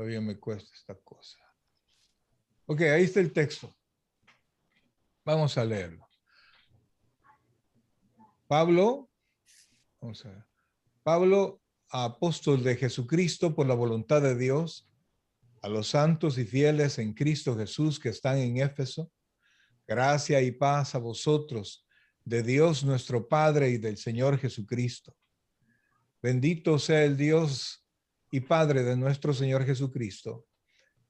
Todavía me cuesta esta cosa. Ok, ahí está el texto. Vamos a leerlo. Pablo, vamos a ver. Pablo, apóstol de Jesucristo por la voluntad de Dios, a los santos y fieles en Cristo Jesús que están en Éfeso, gracia y paz a vosotros, de Dios nuestro Padre y del Señor Jesucristo. Bendito sea el Dios y Padre de nuestro Señor Jesucristo,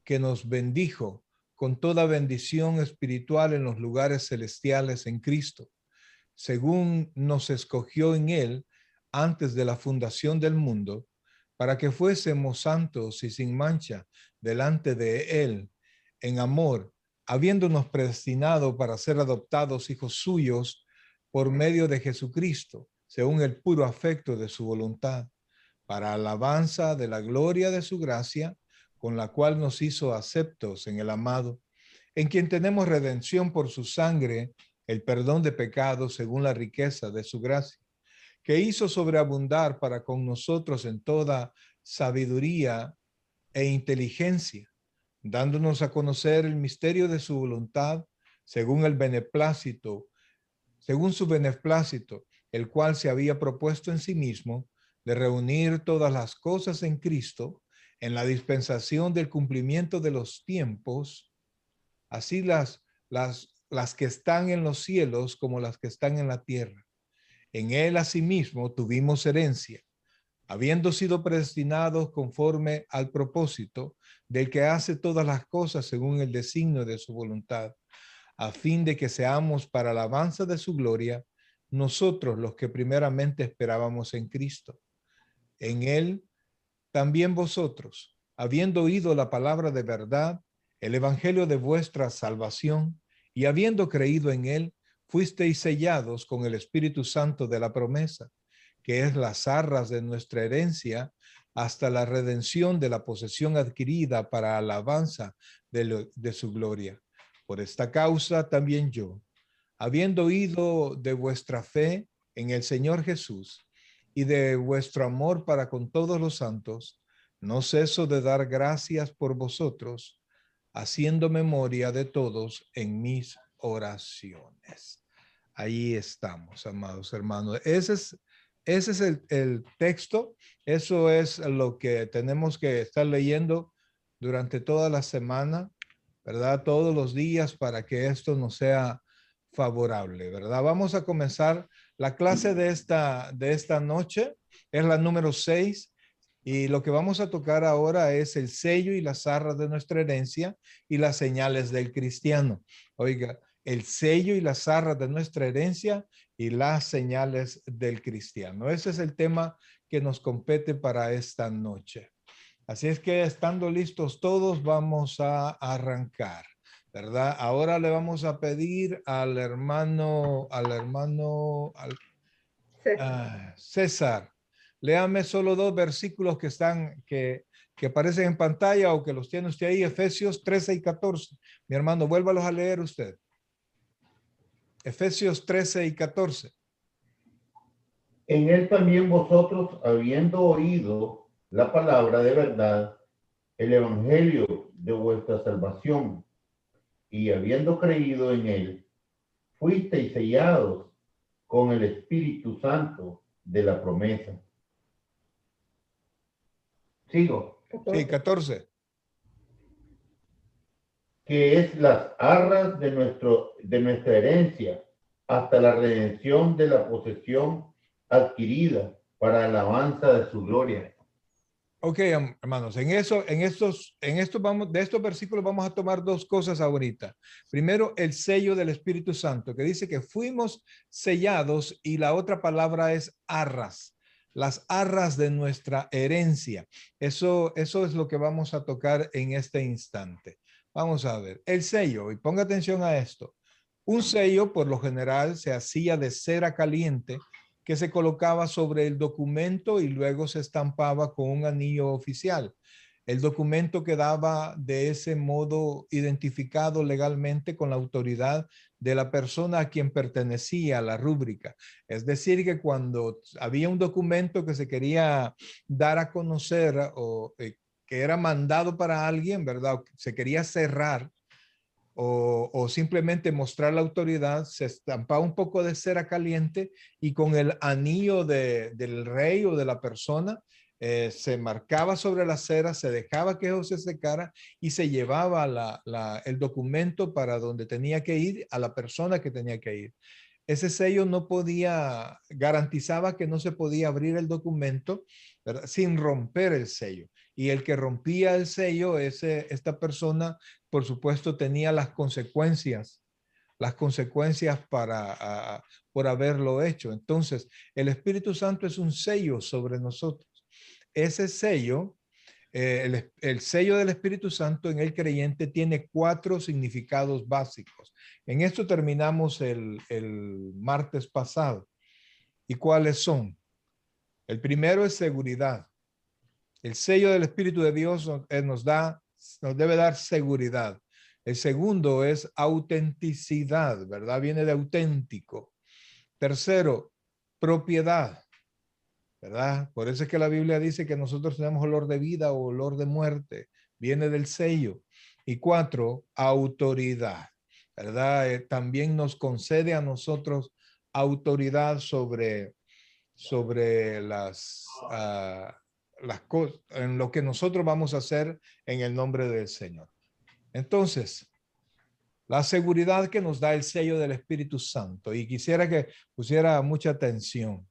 que nos bendijo con toda bendición espiritual en los lugares celestiales en Cristo, según nos escogió en Él antes de la fundación del mundo, para que fuésemos santos y sin mancha delante de Él, en amor, habiéndonos predestinado para ser adoptados hijos suyos por medio de Jesucristo, según el puro afecto de su voluntad, para alabanza de la gloria de su gracia, con la cual nos hizo aceptos en el amado, en quien tenemos redención por su sangre, el perdón de pecados según la riqueza de su gracia, que hizo sobreabundar para con nosotros en toda sabiduría e inteligencia, dándonos a conocer el misterio de su voluntad, según el beneplácito, según su beneplácito, el cual se había propuesto en sí mismo, de reunir todas las cosas en Cristo, en la dispensación del cumplimiento de los tiempos, así las que están en los cielos como las que están en la tierra. En él asimismo tuvimos herencia, habiendo sido predestinados conforme al propósito del que hace todas las cosas según el designio de su voluntad, a fin de que seamos para alabanza de su gloria, nosotros los que primeramente esperábamos en Cristo. En él también vosotros, habiendo oído la palabra de verdad, el evangelio de vuestra salvación, y habiendo creído en él, fuisteis sellados con el Espíritu Santo de la promesa, que es las arras de nuestra herencia, hasta la redención de la posesión adquirida para alabanza de su gloria. Por esta causa también yo, habiendo oído de vuestra fe en el Señor Jesús y de vuestro amor para con todos los santos, no ceso de dar gracias por vosotros, haciendo memoria de todos en mis oraciones. Ahí estamos, amados hermanos. Ese es el texto. Eso es lo que tenemos que estar leyendo durante toda la semana, ¿verdad? Todos los días para que esto nos sea favorable, ¿verdad? Vamos a comenzar la clase de esta noche. Es la número 6. Y lo que vamos a tocar ahora es el sello y las arras de nuestra herencia y las señales del cristiano. Oiga, el sello y las arras de nuestra herencia y las señales del cristiano. Ese es el tema que nos compete para esta noche. Así es que estando listos todos, vamos a arrancar, ¿verdad? Ahora le vamos a pedir al hermano César. Léame solo 2 versículos que aparecen en pantalla o que los tiene usted ahí, Efesios 13 y 14. Mi hermano, vuélvalos a leer usted. Efesios 13 y 14. En él también vosotros, habiendo oído la palabra de verdad, el evangelio de vuestra salvación, y habiendo creído en él, fuisteis sellados con el Espíritu Santo de la promesa. Sigo. Sí, 14. Que es las arras de nuestra herencia, hasta la redención de la posesión adquirida para alabanza de su gloria. Ok, hermanos, de estos versículos vamos a tomar 2 cosas ahorita. Primero, el sello del Espíritu Santo, que dice que fuimos sellados, y la otra palabra es arras, las arras de nuestra herencia. Eso es lo que vamos a tocar en este instante. Vamos a ver, el sello, y ponga atención a esto. Un sello, por lo general, se hacía de cera caliente, que se colocaba sobre el documento y luego se estampaba con un anillo oficial. El documento quedaba de ese modo identificado legalmente con la autoridad de la persona a quien pertenecía la rúbrica. Es decir, que cuando había un documento que se quería dar a conocer o que era mandado para alguien, ¿verdad? Se quería cerrar o simplemente mostrar la autoridad, se estampaba un poco de cera caliente y con el anillo del rey o de la persona se marcaba sobre la cera, se dejaba que eso se secara y se llevaba el documento para donde tenía que ir, a la persona que tenía que ir. Ese sello no podía, garantizaba que no se podía abrir el documento, ¿verdad?, sin romper el sello. Y el que rompía el sello, esta persona, por supuesto, tenía las consecuencias por haberlo hecho. Entonces, el Espíritu Santo es un sello sobre nosotros. Ese sello, el sello del Espíritu Santo en el creyente tiene 4 significados básicos. En esto terminamos el martes pasado. ¿Y cuáles son? El primero es seguridad. El sello del Espíritu de Dios nos debe dar seguridad. El segundo es autenticidad, ¿verdad? Viene de auténtico. Tercero, propiedad, ¿verdad? Por eso es que la Biblia dice que nosotros tenemos olor de vida o olor de muerte. Viene del sello. Y 4, autoridad, ¿verdad? También nos concede a nosotros autoridad sobre las cosas, en lo que nosotros vamos a hacer en el nombre del Señor. Entonces, la seguridad que nos da el sello del Espíritu Santo, y quisiera que pusiera mucha atención,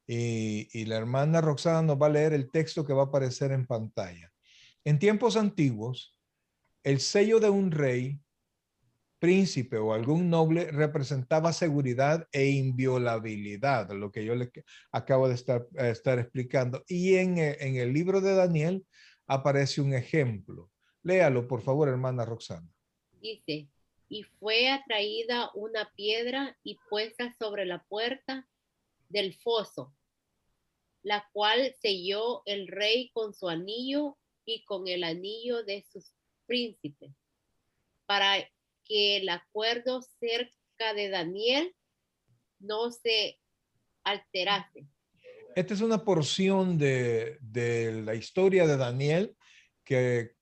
y la hermana Roxana nos va a leer el texto que va a aparecer en pantalla. En tiempos antiguos, el sello de un rey, príncipe o algún noble representaba seguridad e inviolabilidad, lo que yo le acabo de estar explicando. Y en el libro de Daniel aparece un ejemplo. Léalo, por favor, hermana Roxana. Dice, y fue atraída una piedra y puesta sobre la puerta del foso, la cual selló el rey con su anillo y con el anillo de sus príncipes, para que el acuerdo cerca de Daniel no se alterase. Esta es una porción de la historia de Daniel, que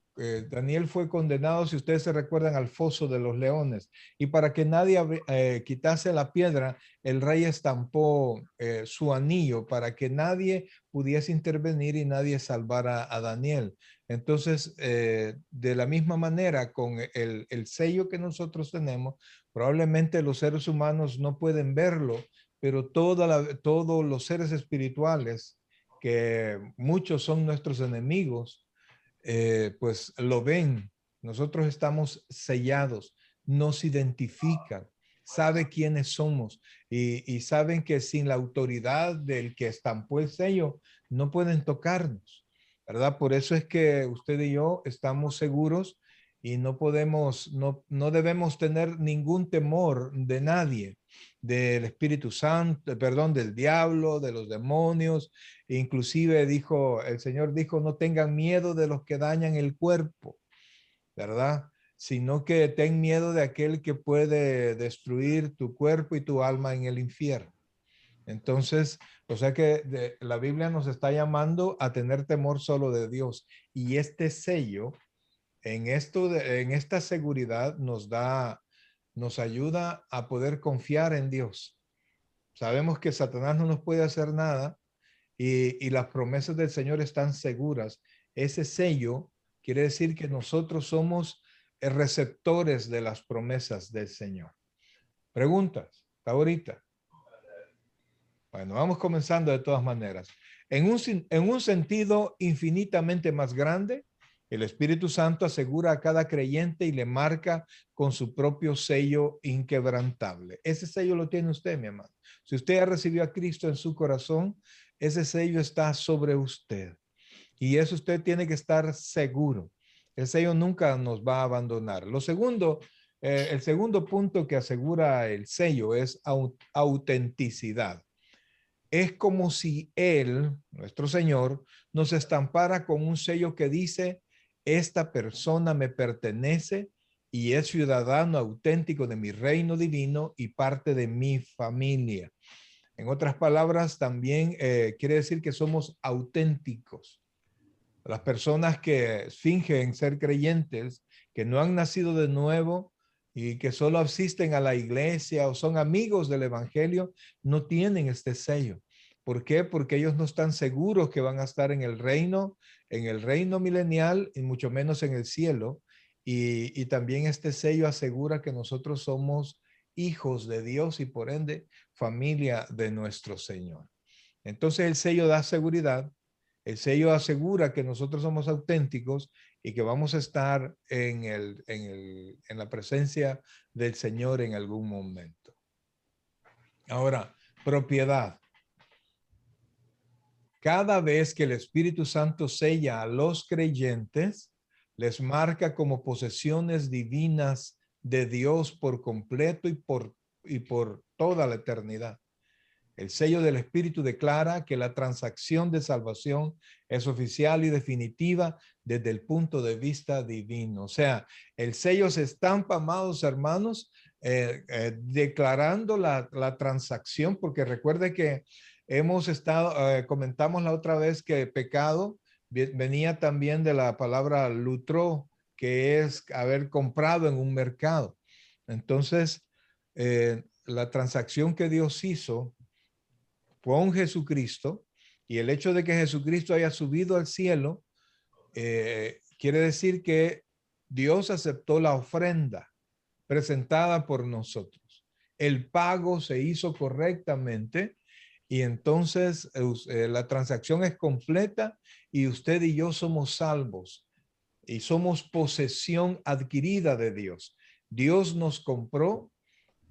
Daniel fue condenado, si ustedes se recuerdan, al foso de los leones. Y para que nadie quitase la piedra, el rey estampó su anillo para que nadie pudiese intervenir y nadie salvara a Daniel. Entonces, de la misma manera, con el sello que nosotros tenemos, probablemente los seres humanos no pueden verlo, pero todos los seres espirituales, que muchos son nuestros enemigos, pues lo ven. Nosotros estamos sellados, nos identifican, sabe quiénes somos y saben que sin la autoridad del que estampó el sello no pueden tocarnos, ¿verdad? Por eso es que usted y yo estamos seguros y no debemos tener ningún temor de nadie, del Espíritu Santo, perdón, del diablo, de los demonios. Inclusive el Señor dijo, no tengan miedo de los que dañan el cuerpo, ¿verdad? Sino que ten miedo de aquel que puede destruir tu cuerpo y tu alma en el infierno. Entonces, o sea que la Biblia nos está llamando a tener temor solo de Dios. Y este sello, en esta seguridad nos ayuda a poder confiar en Dios. Sabemos que Satanás no nos puede hacer nada y las promesas del Señor están seguras. Ese sello quiere decir que nosotros somos receptores de las promesas del Señor. Preguntas, hasta ahorita. Bueno, vamos comenzando de todas maneras. En un sentido infinitamente más grande, el Espíritu Santo asegura a cada creyente y le marca con su propio sello inquebrantable. Ese sello lo tiene usted, mi hermano. Si usted ha recibido a Cristo en su corazón, ese sello está sobre usted. Y eso usted tiene que estar seguro. El sello nunca nos va a abandonar. El segundo punto que asegura el sello es autenticidad. Es como si Él, nuestro Señor, nos estampara con un sello que dice, esta persona me pertenece y es ciudadano auténtico de mi reino divino y parte de mi familia. En otras palabras, también quiere decir que somos auténticos, las personas que fingen ser creyentes, que no han nacido de nuevo y que solo asisten a la iglesia o son amigos del evangelio, no tienen este sello. ¿Por qué? Porque ellos no están seguros que van a estar en el reino milenial y mucho menos en el cielo. Y también este sello asegura que nosotros somos hijos de Dios y por ende familia de nuestro Señor. Entonces el sello da seguridad, el sello asegura que nosotros somos auténticos y que vamos a estar en la presencia del Señor en algún momento. Ahora, propiedad. Cada vez que el Espíritu Santo sella a los creyentes, les marca como posesiones divinas de Dios por completo y por toda la eternidad. El sello del Espíritu declara que la transacción de salvación es oficial y definitiva desde el punto de vista divino. O sea, el sello se estampa, amados hermanos, declarando la transacción, porque recuerde que hemos estado, comentamos la otra vez que pecado venía también de la palabra lutro, que es haber comprado en un mercado. Entonces, la transacción que Dios hizo con Jesucristo y el hecho de que Jesucristo haya subido al cielo, quiere decir que Dios aceptó la ofrenda presentada por nosotros. El pago se hizo correctamente y entonces la transacción es completa y usted y yo somos salvos y somos posesión adquirida de Dios. Dios nos compró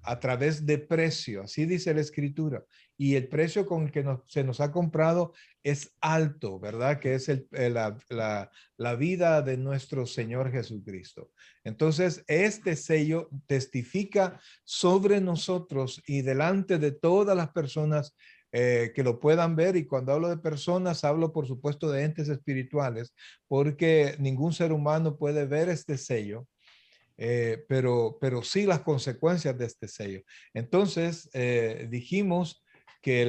a través de precio, así dice la escritura, y el precio con el que se nos ha comprado es alto, ¿verdad? Que es la vida de nuestro Señor Jesucristo. Entonces, este sello testifica sobre nosotros y delante de todas las personas que lo puedan ver, y cuando hablo de personas, hablo por supuesto de entes espirituales, porque ningún ser humano puede ver este sello. Pero sí las consecuencias de este sello. Entonces, dijimos que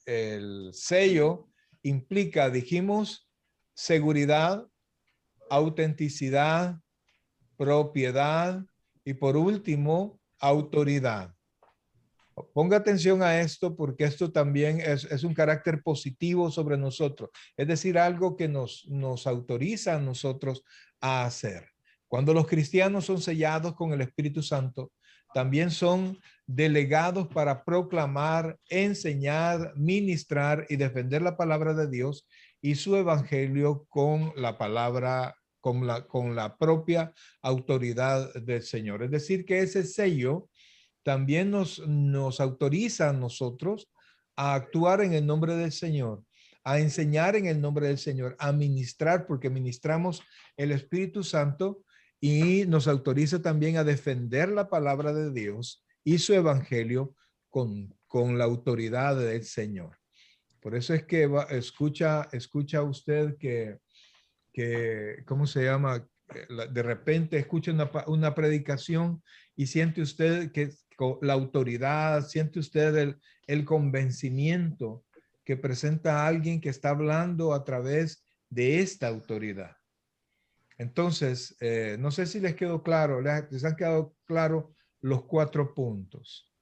el sello implica, dijimos, seguridad, autenticidad, propiedad y por último, autoridad. Ponga atención a esto porque esto también es un carácter positivo sobre nosotros. Es decir, algo que nos autoriza a nosotros a hacer. Cuando los cristianos son sellados con el Espíritu Santo, también son delegados para proclamar, enseñar, ministrar y defender la palabra de Dios y su evangelio con la palabra, con la propia autoridad del Señor. Es decir, que ese sello también nos autoriza a nosotros a actuar en el nombre del Señor, a enseñar en el nombre del Señor, a ministrar, porque ministramos el Espíritu Santo y nos autoriza también a defender la palabra de Dios y su evangelio con la autoridad del Señor. Por eso es que escucha usted que ¿cómo se llama? De repente escucha una predicación y siente usted que la autoridad, siente usted el convencimiento que presenta a alguien que está hablando a través de esta autoridad. Entonces, no sé si les quedó claro, les han quedado claro los 4 puntos.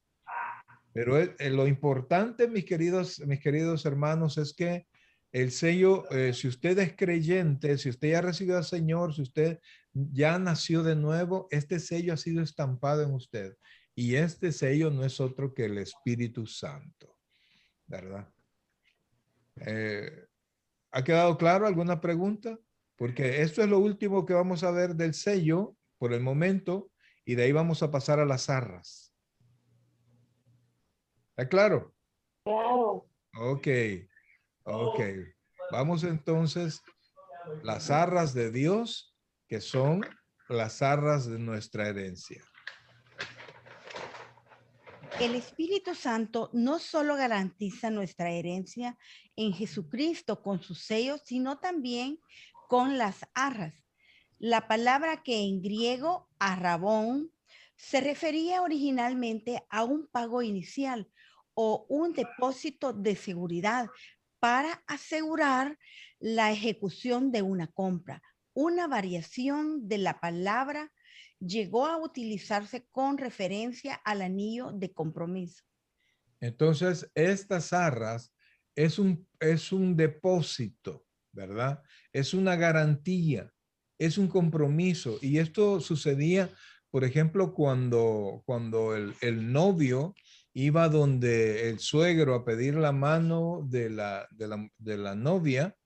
Pero lo importante, mis queridos hermanos, es que el sello, si usted es creyente, si usted ya recibió al Señor, si usted ya nació de nuevo, este sello ha sido estampado en usted. Y este sello no es otro que el Espíritu Santo, ¿verdad? ¿Ha quedado claro alguna pregunta? Porque esto es lo último que vamos a ver del sello por el momento y de ahí vamos a pasar a las arras. ¿Está claro? Claro. Ok, ok. Vamos entonces, las arras de Dios, que son las arras de nuestra herencia. El Espíritu Santo no solo garantiza nuestra herencia en Jesucristo con sus sellos, sino también con las arras. La palabra que en griego arrabón se refería originalmente a un pago inicial o un depósito de seguridad para asegurar la ejecución de una compra. Una variación de la palabra llegó a utilizarse con referencia al anillo de compromiso. Entonces, estas arras es un depósito, ¿verdad? Es una garantía, es un compromiso. Y esto sucedía, por ejemplo, cuando el novio iba donde el suegro a pedir la mano de la novia,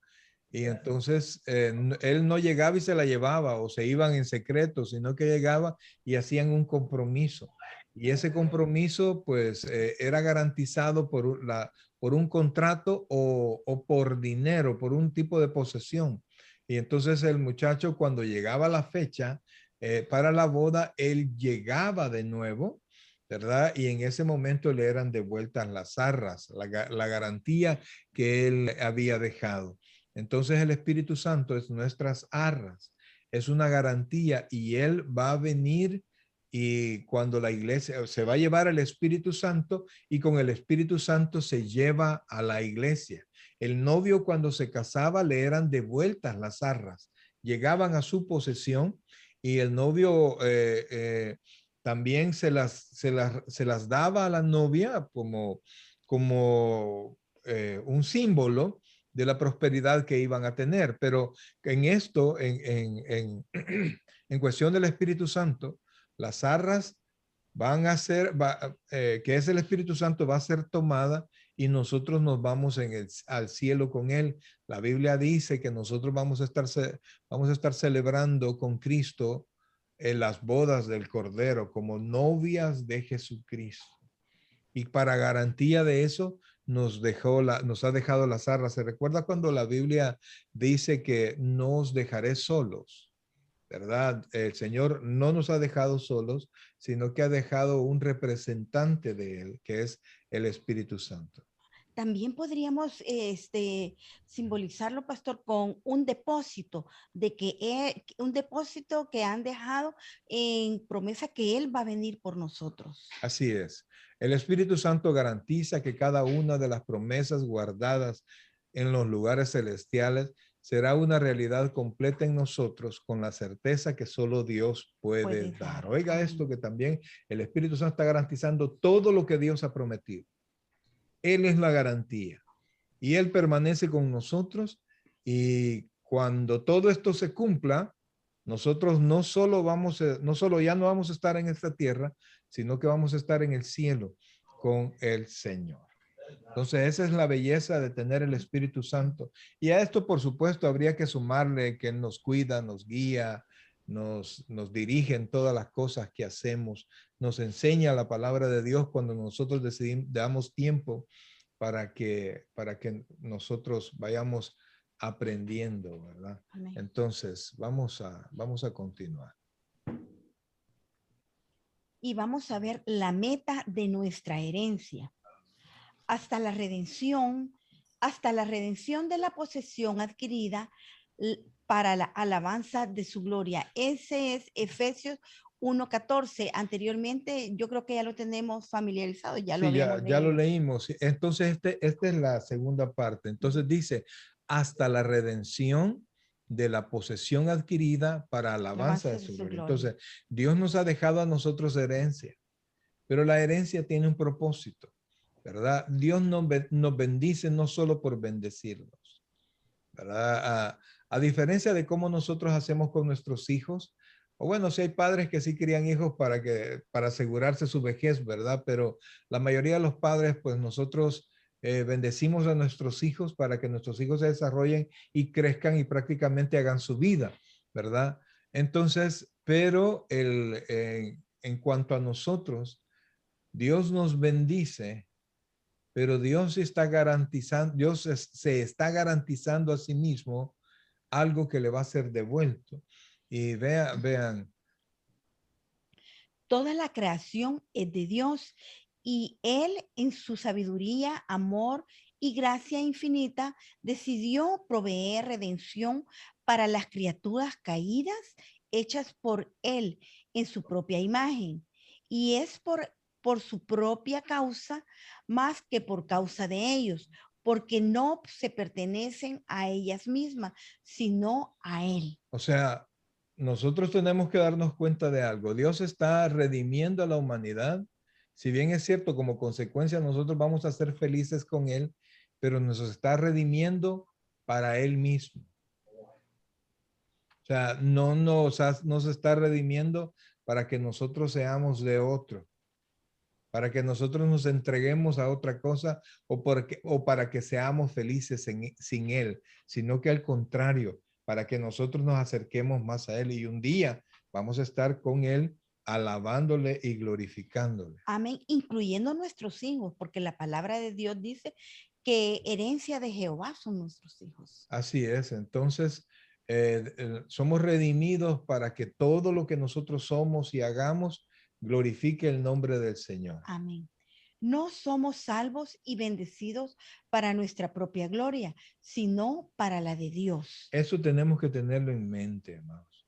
y entonces él no llegaba y se la llevaba o se iban en secreto, sino que llegaba y hacían un compromiso. Y ese compromiso pues era garantizado por un contrato o por dinero, por un tipo de posesión. Y entonces el muchacho cuando llegaba la fecha para la boda, él llegaba de nuevo, ¿verdad? Y en ese momento le eran devueltas las arras, la garantía que él había dejado. Entonces el Espíritu Santo es nuestras arras, es una garantía y Él va a venir y cuando la iglesia se va a llevar el Espíritu Santo y con el Espíritu Santo se lleva a la iglesia. El novio cuando se casaba le eran devueltas las arras, llegaban a su posesión y el novio también se las daba a la novia como un símbolo de la prosperidad que iban a tener. Pero en esto, en cuestión del Espíritu Santo, las arras van a ser, que es el Espíritu Santo, va a ser tomada y nosotros nos vamos al cielo con él. La Biblia dice que nosotros vamos a estar celebrando con Cristo en las bodas del Cordero como novias de Jesucristo. Y para garantía de eso, nos ha dejado las arras. ¿Se recuerda cuando la Biblia dice que no os dejaré solos? ¿Verdad? El Señor no nos ha dejado solos, sino que ha dejado un representante de Él, que es el Espíritu Santo. También podríamos simbolizarlo, pastor, con un depósito un depósito que han dejado en promesa que Él va a venir por nosotros. Así es. El Espíritu Santo garantiza que cada una de las promesas guardadas en los lugares celestiales será una realidad completa en nosotros con la certeza que solo Dios puede dar. Oiga Amén. esto, que también el Espíritu Santo está garantizando todo lo que Dios ha prometido. Él es la garantía y Él permanece con nosotros y cuando todo esto se cumpla, nosotros no solo ya no vamos a estar en esta tierra, sino que vamos a estar en el cielo con el Señor. Entonces, esa es la belleza de tener el Espíritu Santo. Y a esto, por supuesto, habría que sumarle que Él nos cuida, nos guía, nos dirige en todas las cosas que hacemos, nos enseña la palabra de Dios cuando nosotros damos tiempo para que nosotros vayamos aprendiendo, ¿verdad? Amén. Entonces, vamos a continuar. Y vamos a ver la meta de nuestra herencia. Hasta la redención de la posesión adquirida para la alabanza de su gloria. Ese es Efesios 1:14. Anteriormente, yo creo que ya lo tenemos familiarizado, ya lo habíamos leído. Ya lo leímos. Entonces, esta es la segunda parte. Entonces dice, hasta la redención de la posesión adquirida para alabanza de su gloria. Entonces, Dios nos ha dejado a nosotros herencia, pero la herencia tiene un propósito, ¿verdad? Dios nos bendice no solo por bendecirnos, ¿verdad? A diferencia de cómo nosotros hacemos con nuestros hijos, o bueno, si hay padres que sí crían hijos para asegurarse su vejez, ¿verdad? Pero la mayoría de los padres, pues nosotros bendecimos a nuestros hijos para que nuestros hijos se desarrollen y crezcan y prácticamente hagan su vida, ¿verdad? Entonces, pero en cuanto a nosotros, Dios nos bendice, pero Dios se está garantizando a sí mismo algo que le va a ser devuelto. Y vean. Toda la creación es de Dios y Él en su sabiduría, amor y gracia infinita decidió proveer redención para las criaturas caídas hechas por Él en su propia imagen. Y es por su propia causa más que por causa de ellos, porque no se pertenecen a ellas mismas, sino a Él. O sea, nosotros tenemos que darnos cuenta de algo. Dios está redimiendo a la humanidad. Si bien es cierto, como consecuencia nosotros vamos a ser felices con Él, pero nos está redimiendo para Él mismo. O sea, no nos está redimiendo para que nosotros seamos de otro, para que nosotros nos entreguemos a otra cosa o para que seamos felices sin Él, sino que al contrario, para que nosotros nos acerquemos más a Él y un día vamos a estar con Él alabándole y glorificándole. Amén, incluyendo nuestros hijos, porque la palabra de Dios dice que herencia de Jehová son nuestros hijos. Así es, entonces somos redimidos para que todo lo que nosotros somos y hagamos glorifique el nombre del Señor. Amén. No somos salvos y bendecidos para nuestra propia gloria, sino para la de Dios. Eso tenemos que tenerlo en mente, hermanos.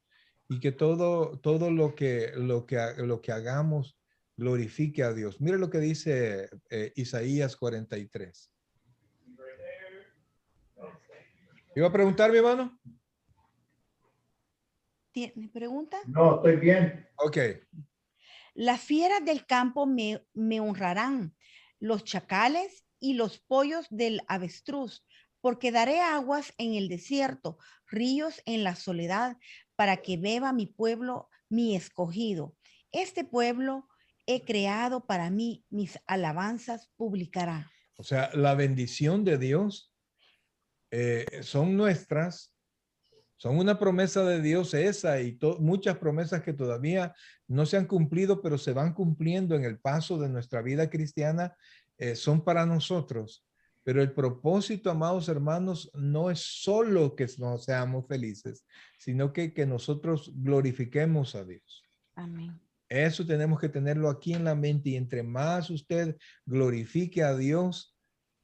Y que todo lo que hagamos glorifique a Dios. Mire lo que dice Isaías 43. ¿Iba a preguntar, mi hermano? ¿Tiene pregunta? No, estoy bien. Ok. Las fieras del campo me honrarán, los chacales y los pollos del avestruz, porque daré aguas en el desierto, ríos en la soledad, para que beba mi pueblo, mi escogido. Este pueblo he creado para mí, mis alabanzas publicará. O sea, la bendición de Dios son nuestras, son una promesa de Dios esa y muchas promesas que todavía no se han cumplido, pero se van cumpliendo en el paso de nuestra vida cristiana, son para nosotros. Pero el propósito, amados hermanos, no es solo que no seamos felices, sino que nosotros glorifiquemos a Dios. Amén. Eso tenemos que tenerlo aquí en la mente y entre más usted glorifique a Dios,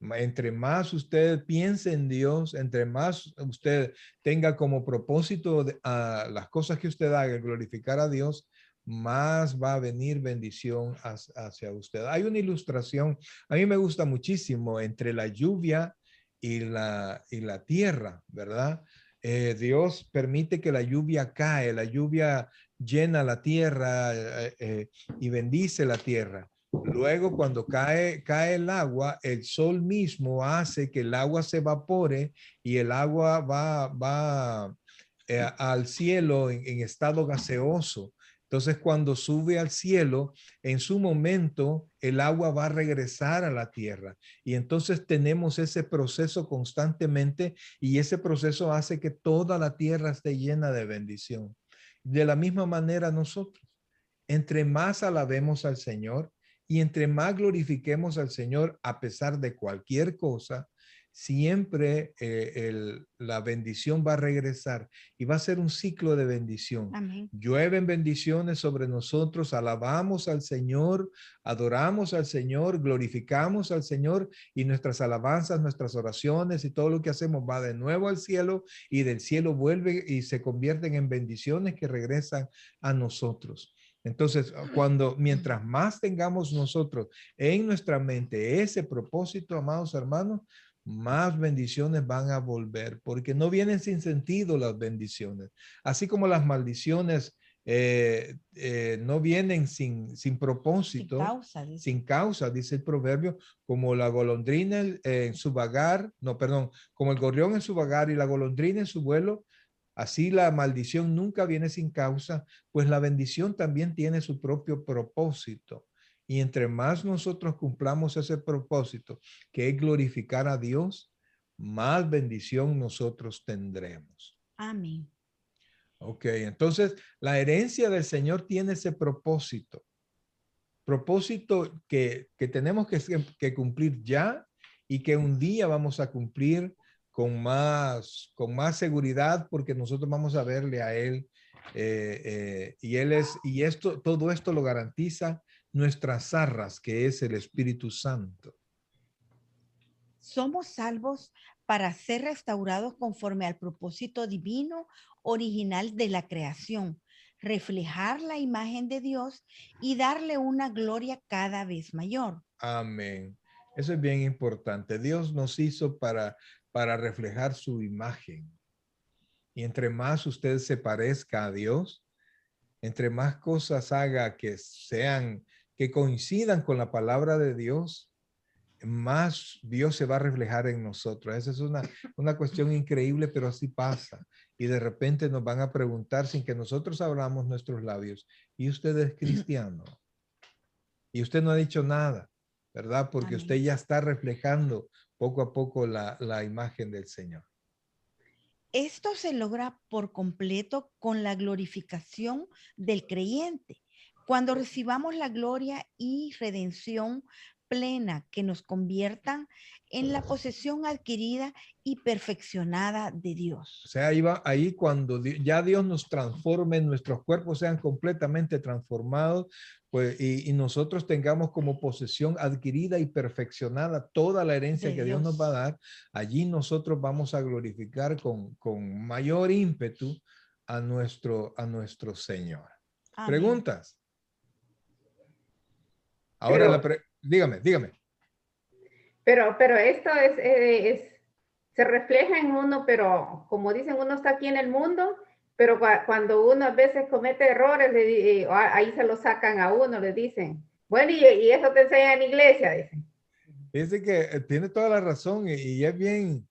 entre más usted piense en Dios, entre más usted tenga como propósito a las cosas que usted haga, glorificar a Dios, más va a venir bendición hacia usted. Hay una ilustración, a mí me gusta muchísimo, entre la lluvia y la tierra, ¿verdad? Dios permite que la lluvia cae, la lluvia llena la tierra y bendice la tierra. Luego, cuando cae el agua, el sol mismo hace que el agua se evapore y el agua va al cielo en estado gaseoso. Entonces, cuando sube al cielo, en su momento, el agua va a regresar a la tierra. Y entonces tenemos ese proceso constantemente y ese proceso hace que toda la tierra esté llena de bendición. De la misma manera nosotros, entre más alabemos al Señor y entre más glorifiquemos al Señor a pesar de cualquier cosa, siempre la bendición va a regresar y va a ser un ciclo de bendición. Amén. Llueven bendiciones sobre nosotros, alabamos al Señor, adoramos al Señor, glorificamos al Señor y nuestras alabanzas, nuestras oraciones y todo lo que hacemos va de nuevo al cielo y del cielo vuelve y se convierten en bendiciones que regresan a nosotros. Entonces, mientras más tengamos nosotros en nuestra mente ese propósito, amados hermanos, más bendiciones van a volver, porque no vienen sin sentido las bendiciones, así como las maldiciones no vienen sin propósito, sin causa, dice el proverbio, como la golondrina en su vagar, no, perdón, como el gorrión en su vagar y la golondrina en su vuelo. Así la maldición nunca viene sin causa, pues la bendición también tiene su propio propósito. Y entre más nosotros cumplamos ese propósito, que es glorificar a Dios, más bendición nosotros tendremos. Amén. Ok, entonces la herencia del Señor tiene ese propósito. Propósito que tenemos que cumplir ya y que un día vamos a cumplir con más seguridad porque nosotros vamos a verle a Él todo esto lo garantiza nuestras arras, que es el Espíritu Santo. Somos salvos para ser restaurados conforme al propósito divino original de la creación, reflejar la imagen de Dios y darle una gloria cada vez mayor. Amén. Eso es bien importante. Dios nos hizo para reflejar su imagen. Y entre más usted se parezca a Dios, entre más cosas haga que coincidan con la palabra de Dios, más Dios se va a reflejar en nosotros. Esa es una cuestión increíble, pero así pasa. Y de repente nos van a preguntar sin que nosotros abramos nuestros labios, ¿y usted es cristiano? Y usted no ha dicho nada, ¿verdad? Porque Amén. usted ya está reflejando poco a poco la imagen del Señor. Esto se logra por completo con la glorificación del creyente. Cuando recibamos la gloria y redención plena que nos conviertan en la posesión adquirida y perfeccionada de O Dios. sea, ahí cuando ya Dios nos transforme, nuestros cuerpos sean completamente transformados, pues, y nosotros tengamos como posesión adquirida y perfeccionada toda la herencia De que Dios nos va a Dios. dar, allí nosotros vamos a glorificar con mayor ímpetu a nuestro Señor. Amén. ¿Preguntas? Ahora, dígame. Pero esto se refleja en uno, pero como dicen, uno está aquí en el mundo, pero cuando uno a veces comete errores, ahí se lo sacan a uno, le dicen, bueno, y eso te enseña en iglesia, dicen. Dice que tiene toda la razón y es bien,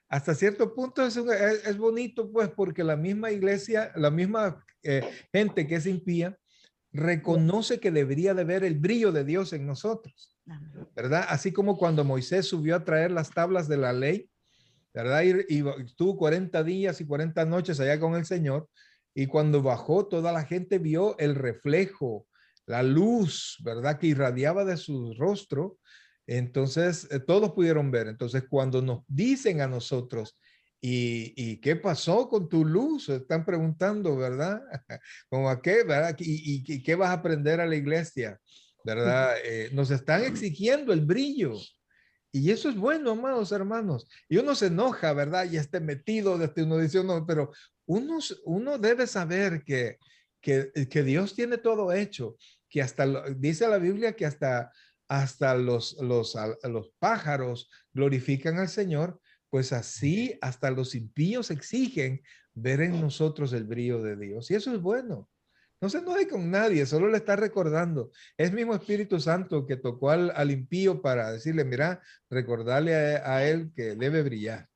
hasta cierto punto es bonito, pues, porque la misma iglesia, la misma gente que es impía, reconoce que debería de ver el brillo de Dios en nosotros, ¿verdad? Así como cuando Moisés subió a traer las tablas de la ley, ¿verdad? Y estuvo 40 días y 40 noches allá con el Señor, y cuando bajó, toda la gente vio el reflejo, la luz, ¿verdad? Que irradiaba de su rostro. Entonces, todos pudieron ver. Entonces, cuando nos dicen a nosotros, ¿y qué pasó con tu luz? Están preguntando, ¿verdad? ¿Cómo a qué, verdad? ¿Y qué vas a aprender a la iglesia? ¿Verdad? Nos están exigiendo el brillo. Y eso es bueno, amados hermanos. Y uno se enoja, ¿verdad? Y esté metido, uno dice, no, pero uno debe saber que Dios tiene todo hecho, que dice la Biblia que hasta los pájaros glorifican al Señor, pues así hasta los impíos exigen ver en nosotros el brillo de Dios. Y eso es bueno. No se enoje con nadie, solo le está recordando. Es mismo Espíritu Santo que tocó al impío para decirle, mira, recordarle a él que debe brillar,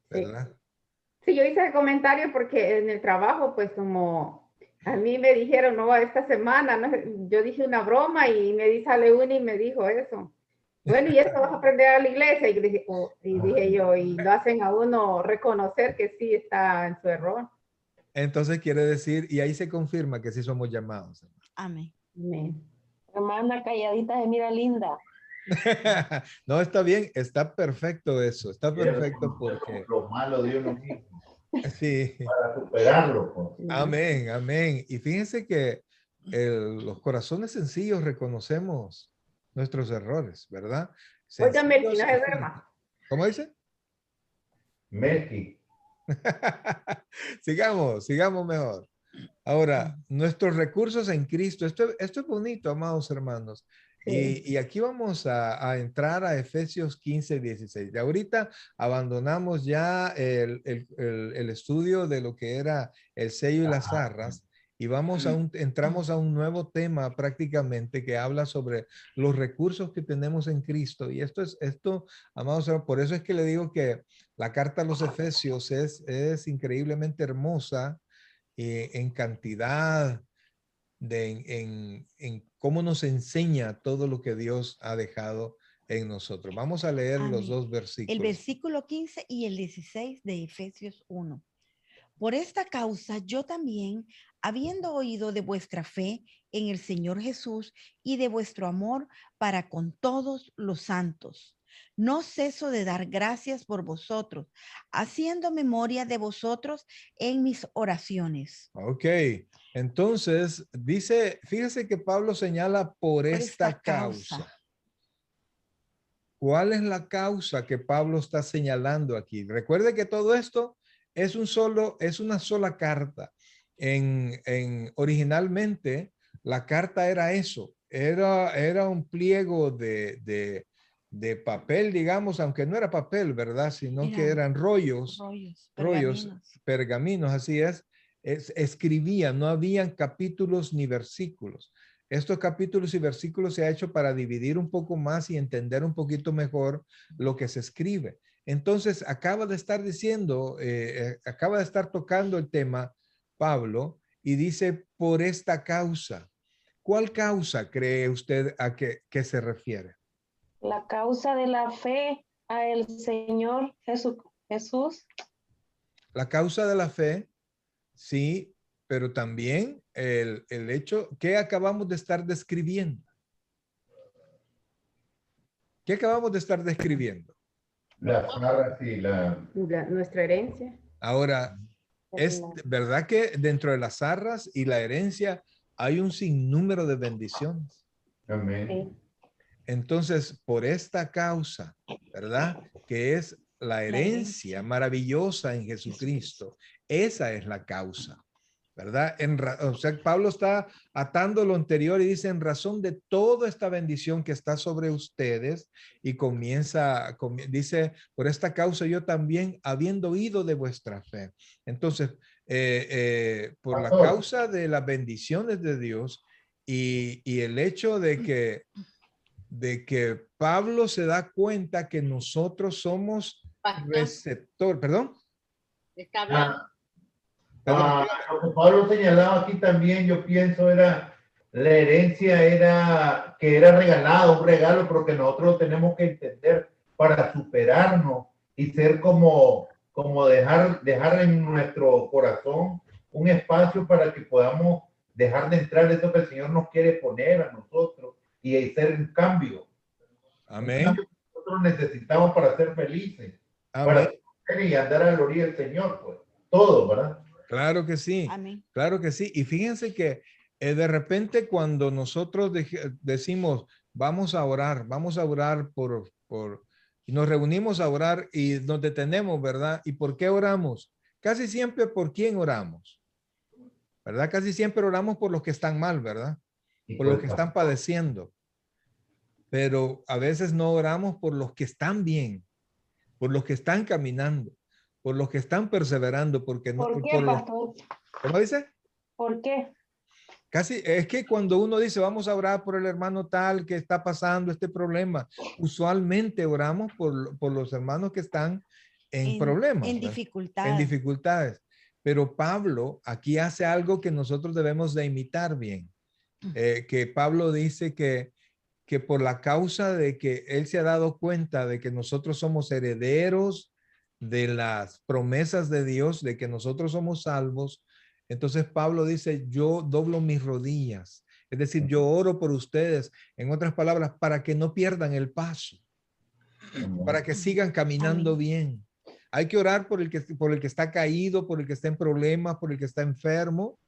¿verdad? Sí, yo hice el comentario porque en el trabajo, pues como a mí me dijeron, no, esta semana, ¿no? Yo dije una broma y sale uno y me dijo eso. Bueno, y eso vas a aprender a la iglesia. Y dije yo, y lo hacen a uno reconocer que sí está en su error. Entonces quiere decir, y ahí se confirma que sí somos llamados. Amén. Amén. Hermana calladita se mira linda. No, está bien, está perfecto eso, está perfecto porque... Lo malo de uno mismo, Sí, para superarlo. Pues. amén, amén. Y fíjense que los corazones sencillos reconocemos nuestros errores, ¿verdad? Óigame, si Sencillos no y se duerma. ¿Cómo dice? Melqui. Sigamos mejor. Ahora, nuestros recursos en Cristo, esto es bonito, amados hermanos. Sí. Y aquí vamos a entrar a Efesios 15, 16. De ahorita abandonamos ya el estudio de lo que era el sello y las arras y entramos a un nuevo tema prácticamente que habla sobre los recursos que tenemos en Cristo. Y esto, amados hermanos, por eso es que le digo que la carta a los Efesios es increíblemente hermosa en cantidad, en cómo nos enseña todo lo que Dios ha dejado en nosotros. Vamos a leer los Amén. dos versículos. El versículo 15 y el 16 de Efesios 1. Por esta causa yo también, habiendo oído de vuestra fe en el Señor Jesús y de vuestro amor para con todos los santos, no ceso de dar gracias por vosotros, haciendo memoria de vosotros en mis oraciones. Ok, entonces dice, fíjese que Pablo señala por esta causa. ¿Cuál es la causa que Pablo está señalando aquí? Recuerde que todo esto es una sola carta. Originalmente la carta era eso, era un pliego de papel, digamos, aunque no era papel, ¿verdad? Sino que eran rollos, pergaminos, así es, escribían, no habían capítulos ni versículos. Estos capítulos y versículos se ha hecho para dividir un poco más y entender un poquito mejor lo que se escribe. Entonces, acaba de estar diciendo, acaba de estar tocando el tema Pablo y dice, por esta causa. ¿Cuál causa cree usted a que se refiere? La causa de la fe a el Señor Jesús. La causa de la fe, sí, pero también el hecho que acabamos de estar describiendo. ¿Qué acabamos de estar describiendo? Las arras y nuestra herencia. Ahora, es verdad que dentro de las arras y la herencia hay un sinnúmero de bendiciones. Amén. Sí. Entonces, por esta causa, ¿verdad? Que es la herencia maravillosa en Jesucristo. Esa es la causa, ¿verdad? O sea, Pablo está atando lo anterior y dice, en razón de toda esta bendición que está sobre ustedes, y dice, por esta causa yo también, habiendo oído de vuestra fe. Entonces, por la causa de las bendiciones de Dios y el hecho de que Pablo se da cuenta que nosotros somos receptor, perdón. Está hablando. Lo que Pablo señalaba aquí también, yo pienso, era la herencia era que era regalado, un regalo, pero que nosotros tenemos que entender para superarnos y ser como dejar en nuestro corazón un espacio para que podamos dejar de entrar eso que el Señor nos quiere poner a nosotros y hacer un cambio. Amén. Un cambio que nosotros necesitamos para ser felices. Amén. Para y andar a la orilla del Señor, pues. Todo, ¿verdad? Claro que sí. Amén. Claro que sí. Y fíjense que de repente cuando nosotros decimos, vamos a orar y nos reunimos a orar y nos detenemos, ¿verdad? ¿Y por qué oramos? Casi siempre por quién oramos, ¿verdad? Casi siempre oramos por los que están mal, ¿verdad? Por los que están padeciendo. Pero a veces no oramos por los que están bien, por los que están caminando, por los que están perseverando, porque no. ¿Por qué, pastor? ¿Cómo dice? ¿Por qué? Casi es que cuando uno dice vamos a orar por el hermano tal que está pasando este problema, usualmente oramos por los hermanos que están en problemas, en dificultades. En dificultades. Pero Pablo aquí hace algo que nosotros debemos de imitar bien. Que Pablo dice que por la causa de que él se ha dado cuenta de que nosotros somos herederos de las promesas de Dios, de que nosotros somos salvos, entonces Pablo dice, yo doblo mis rodillas, es decir, yo oro por ustedes, en otras palabras, para que no pierdan el paso, para que sigan caminando bien. Hay que orar por el que está caído, por el que está en problemas, por el que está enfermo,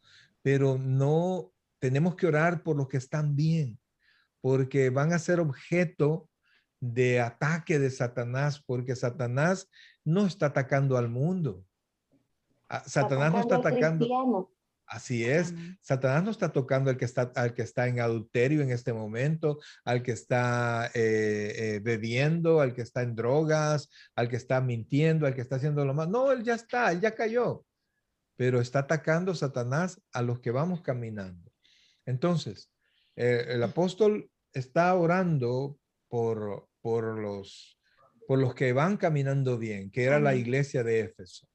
pero no tenemos que orar por los que están bien, porque van a ser objeto de ataque de Satanás, porque Satanás no está atacando al mundo. Satanás no está atacando. Así es. Satanás no está tocando al que está en adulterio en este momento, al que está bebiendo, al que está en drogas, al que está mintiendo, al que está haciendo lo malo. No, él ya cayó. Pero está atacando Satanás a los que vamos caminando. Entonces, el apóstol está orando por los que van caminando bien, que era la iglesia de Éfeso.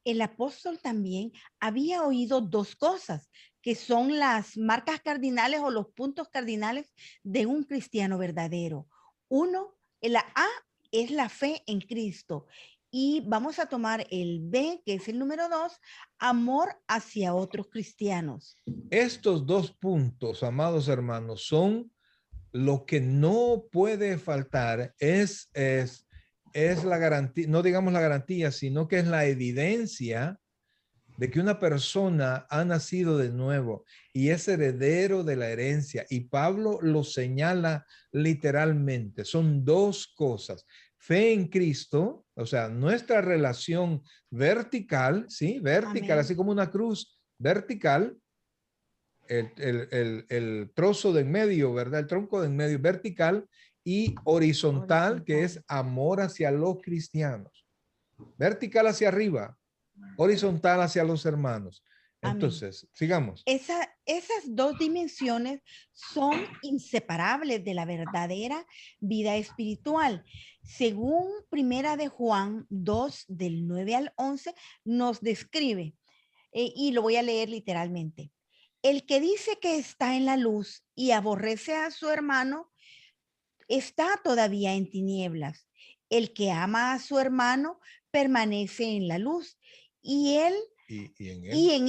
El apóstol también había oído dos cosas, que son las marcas cardinales o los puntos cardinales de un cristiano verdadero. Uno, la A es la fe en Cristo. Y vamos a tomar el B, que es el número 2, amor hacia otros cristianos. Estos dos puntos, amados hermanos, son lo que no puede faltar, es la garantía, no digamos la garantía, sino que es la evidencia de que una persona ha nacido de nuevo y es heredero de la herencia. Y Pablo lo señala literalmente. Son dos cosas. Fe en Cristo, o sea, nuestra relación vertical, ¿sí? Vertical, amén, así como una cruz vertical, el trozo de en medio, ¿verdad? El tronco de en medio vertical, y horizontal, que es amor hacia los cristianos. Vertical hacia arriba, horizontal hacia los hermanos. Entonces, sigamos. Esas dos dimensiones son inseparables de la verdadera vida espiritual. Según Primera de Juan 2, del 9 al 11, nos describe, y lo voy a leer literalmente. El que dice que está en la luz y aborrece a su hermano, está todavía en tinieblas. El que ama a su hermano permanece en la luz y en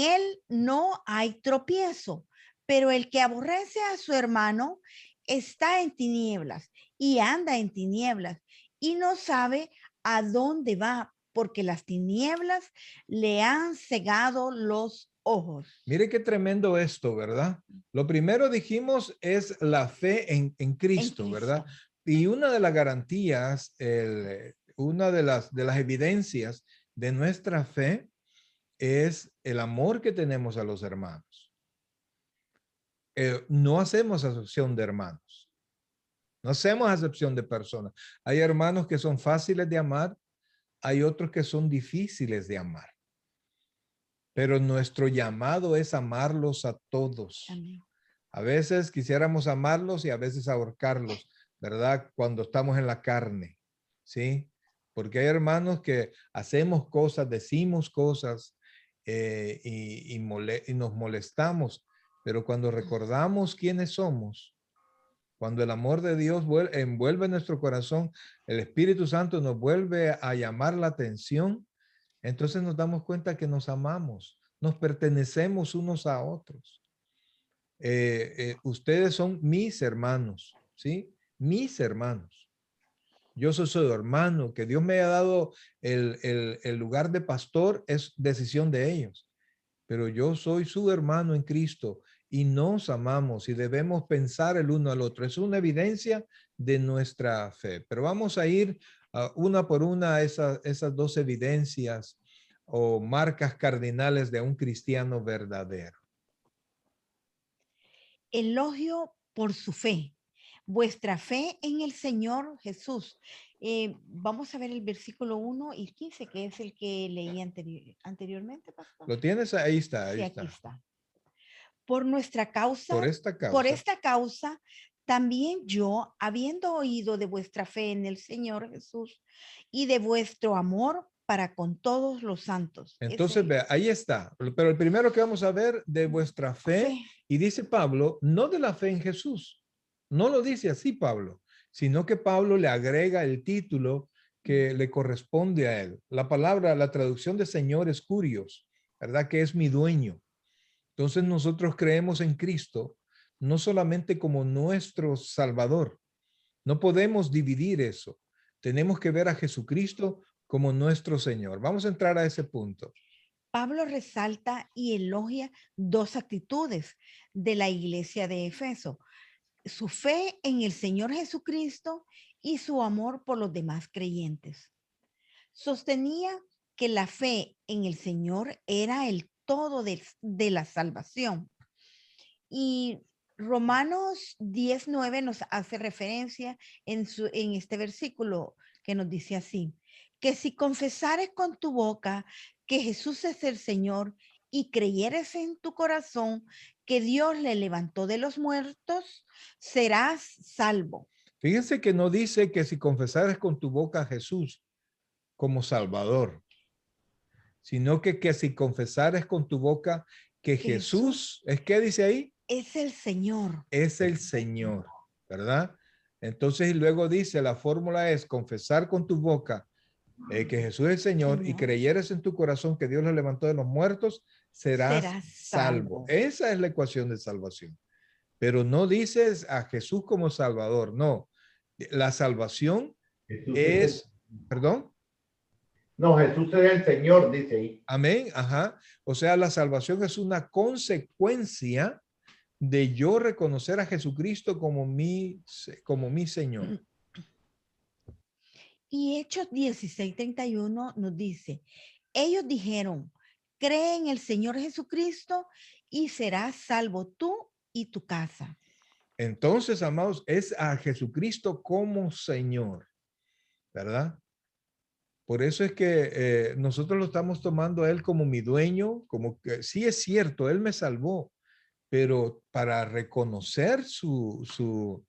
él no hay tropiezo. Pero el que aborrece a su hermano está en tinieblas y anda en tinieblas y no sabe a dónde va, porque las tinieblas le han cegado los ojos. Mire qué tremendo esto, ¿verdad? Lo primero dijimos es la fe en Cristo, ¿verdad? Y una de las garantías, una de las evidencias de nuestra fe es el amor que tenemos a los hermanos. No hacemos acepción de hermanos. No hacemos acepción de personas. Hay hermanos que son fáciles de amar, hay otros que son difíciles de amar. Pero nuestro llamado es amarlos a todos. Amén. A veces quisiéramos amarlos y a veces ahorcarlos, ¿verdad? Cuando estamos en la carne, ¿sí? Porque hay hermanos que hacemos cosas, decimos cosas y nos molestamos, pero cuando recordamos quiénes somos, cuando el amor de Dios envuelve nuestro corazón, el Espíritu Santo nos vuelve a llamar la atención, entonces nos damos cuenta que nos amamos, nos pertenecemos unos a otros. Ustedes son mis hermanos, ¿sí? Mis hermanos. Yo soy su hermano, que Dios me haya dado el lugar de pastor es decisión de ellos, pero yo soy su hermano en Cristo y nos amamos y debemos pensar el uno al otro. Es una evidencia de nuestra fe, pero vamos a ir una por una a esas dos evidencias o marcas cardinales de un cristiano verdadero. Elogio por su fe, vuestra fe en el Señor Jesús. Vamos a ver el versículo 1 y 15, que es el que leí anteriormente, pastor. ¿Lo tienes? Ahí está, ahí Sí, está. aquí está. Por nuestra causa, Por esta causa, también yo, habiendo oído de vuestra fe en el Señor Jesús y de vuestro amor para con todos los santos. Entonces, vea, ahí está. Pero el primero que vamos a ver de vuestra fe, y dice Pablo, no de la fe en Jesús. No lo dice así Pablo, sino que Pablo le agrega el título que le corresponde a él. La palabra, la traducción de Señor es curios, ¿verdad? Que es mi dueño. Entonces nosotros creemos en Cristo, no solamente como nuestro Salvador. No podemos dividir eso. Tenemos que ver a Jesucristo como nuestro Señor. Vamos a entrar a ese punto. Pablo resalta y elogia dos actitudes de la iglesia de Efeso: su fe en el Señor Jesucristo y su amor por los demás creyentes. Sostenía que la fe en el Señor era el todo de la salvación. Y Romanos 10:9 nos hace referencia en este versículo que nos dice así: que si confesares con tu boca que Jesús es el Señor y creyeres en tu corazón que Dios le levantó de los muertos, serás salvo. Fíjense que no dice que si confesares con tu boca a Jesús como Salvador, sino que si confesares con tu boca que Jesús, ¿es qué dice ahí? Es el Señor. Es el Señor, ¿verdad? Entonces, y luego dice, la fórmula es confesar con tu boca que Jesús es el Señor, y creyeres en tu corazón que Dios lo levantó de los muertos, serás salvo. Esa es la ecuación de salvación. Pero no dices a Jesús como Salvador, no. La salvación es, perdón. No, Jesús es el Señor, dice ahí. Amén, ajá. O sea, la salvación es una consecuencia de yo reconocer a Jesucristo como mi Señor. Y Hechos 16:31 nos dice: ellos dijeron, cree en el Señor Jesucristo y serás salvo tú y tu casa. Entonces, amados, es a Jesucristo como Señor, ¿verdad? Por eso es que nosotros lo estamos tomando a Él como mi dueño, como que sí es cierto, Él me salvó, pero para reconocer su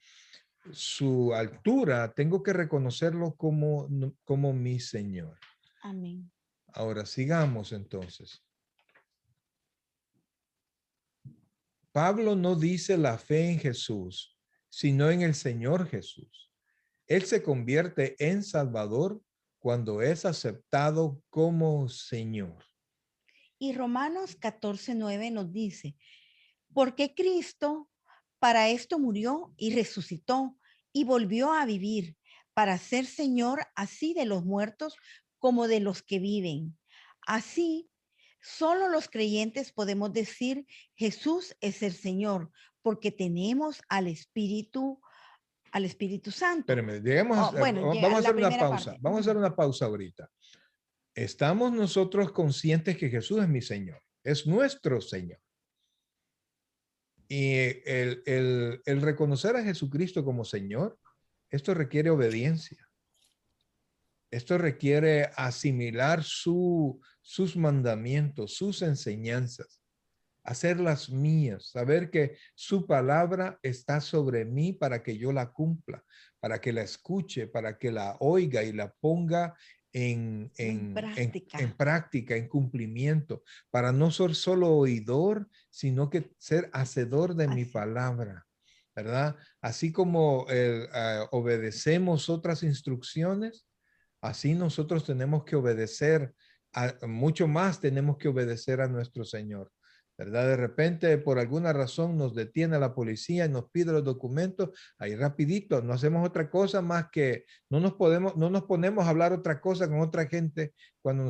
altura, tengo que reconocerlo como mi Señor. Amén. Ahora, sigamos entonces. Pablo no dice la fe en Jesús, sino en el Señor Jesús. Él se convierte en Salvador cuando es aceptado como Señor. Y Romanos 14:9 nos dice, porque Cristo para esto murió y resucitó y volvió a vivir, para ser Señor así de los muertos como de los que viven. Así, solo los creyentes podemos decir Jesús es el Señor, porque tenemos al Espíritu Santo. Espérame, digamos, vamos a hacer una pausa. Parte. Vamos a hacer una pausa ahorita. ¿Estamos nosotros conscientes que Jesús es mi Señor? Es nuestro Señor. Y el reconocer a Jesucristo como Señor, esto requiere obediencia. Esto requiere asimilar sus mandamientos, sus enseñanzas, hacerlas mías, saber que su palabra está sobre mí para que yo la cumpla, para que la escuche, para que la oiga y la ponga en práctica, en cumplimiento, para no ser solo oidor, sino que ser hacedor de mi palabra, ¿verdad? Así como obedecemos otras instrucciones, así nosotros tenemos que obedecer, mucho más tenemos que obedecer a nuestro Señor. ¿Verdad? De repente, por alguna razón, nos detiene la policía y nos pide los documentos, ahí rapidito, no hacemos otra cosa más que no nos ponemos a hablar otra cosa con otra gente cuando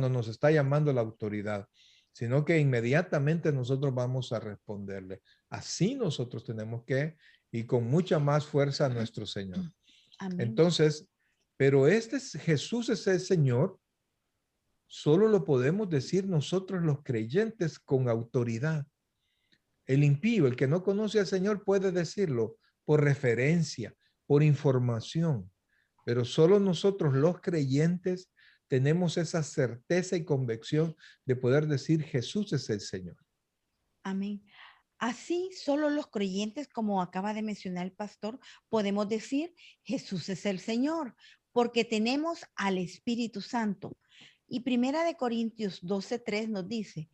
nos está llamando la autoridad, sino que inmediatamente nosotros vamos a responderle. Así nosotros tenemos que, y con mucha más fuerza a nuestro Señor. Amén. Entonces, pero Jesús es el Señor. Solo lo podemos decir nosotros los creyentes con autoridad. El impío, el que no conoce al Señor, puede decirlo por referencia, por información, pero solo nosotros los creyentes tenemos esa certeza y convicción de poder decir Jesús es el Señor. Amén. Así, solo los creyentes, como acaba de mencionar el pastor, podemos decir Jesús es el Señor, porque tenemos al Espíritu Santo. Y Primera de Corintios 12:3 nos dice,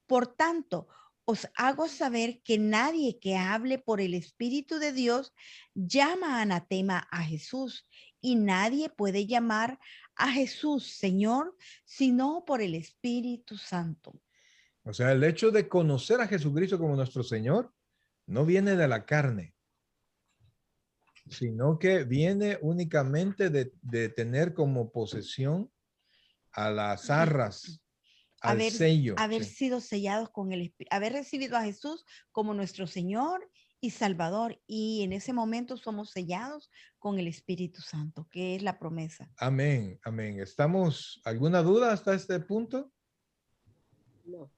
por tanto, os hago saber que nadie que hable por el Espíritu de Dios llama anatema a Jesús, y nadie puede llamar a Jesús Señor, sino por el Espíritu Santo. O sea, el hecho de conocer a Jesucristo como nuestro Señor no viene de la carne, sino que viene únicamente de tener como posesión a las arras, al sello. Haber sido sellados con el Espíritu, haber recibido a Jesús como nuestro Señor y Salvador. Y en ese momento somos sellados con el Espíritu Santo, que es la promesa. Amén, amén. ¿Alguna duda hasta este punto? No.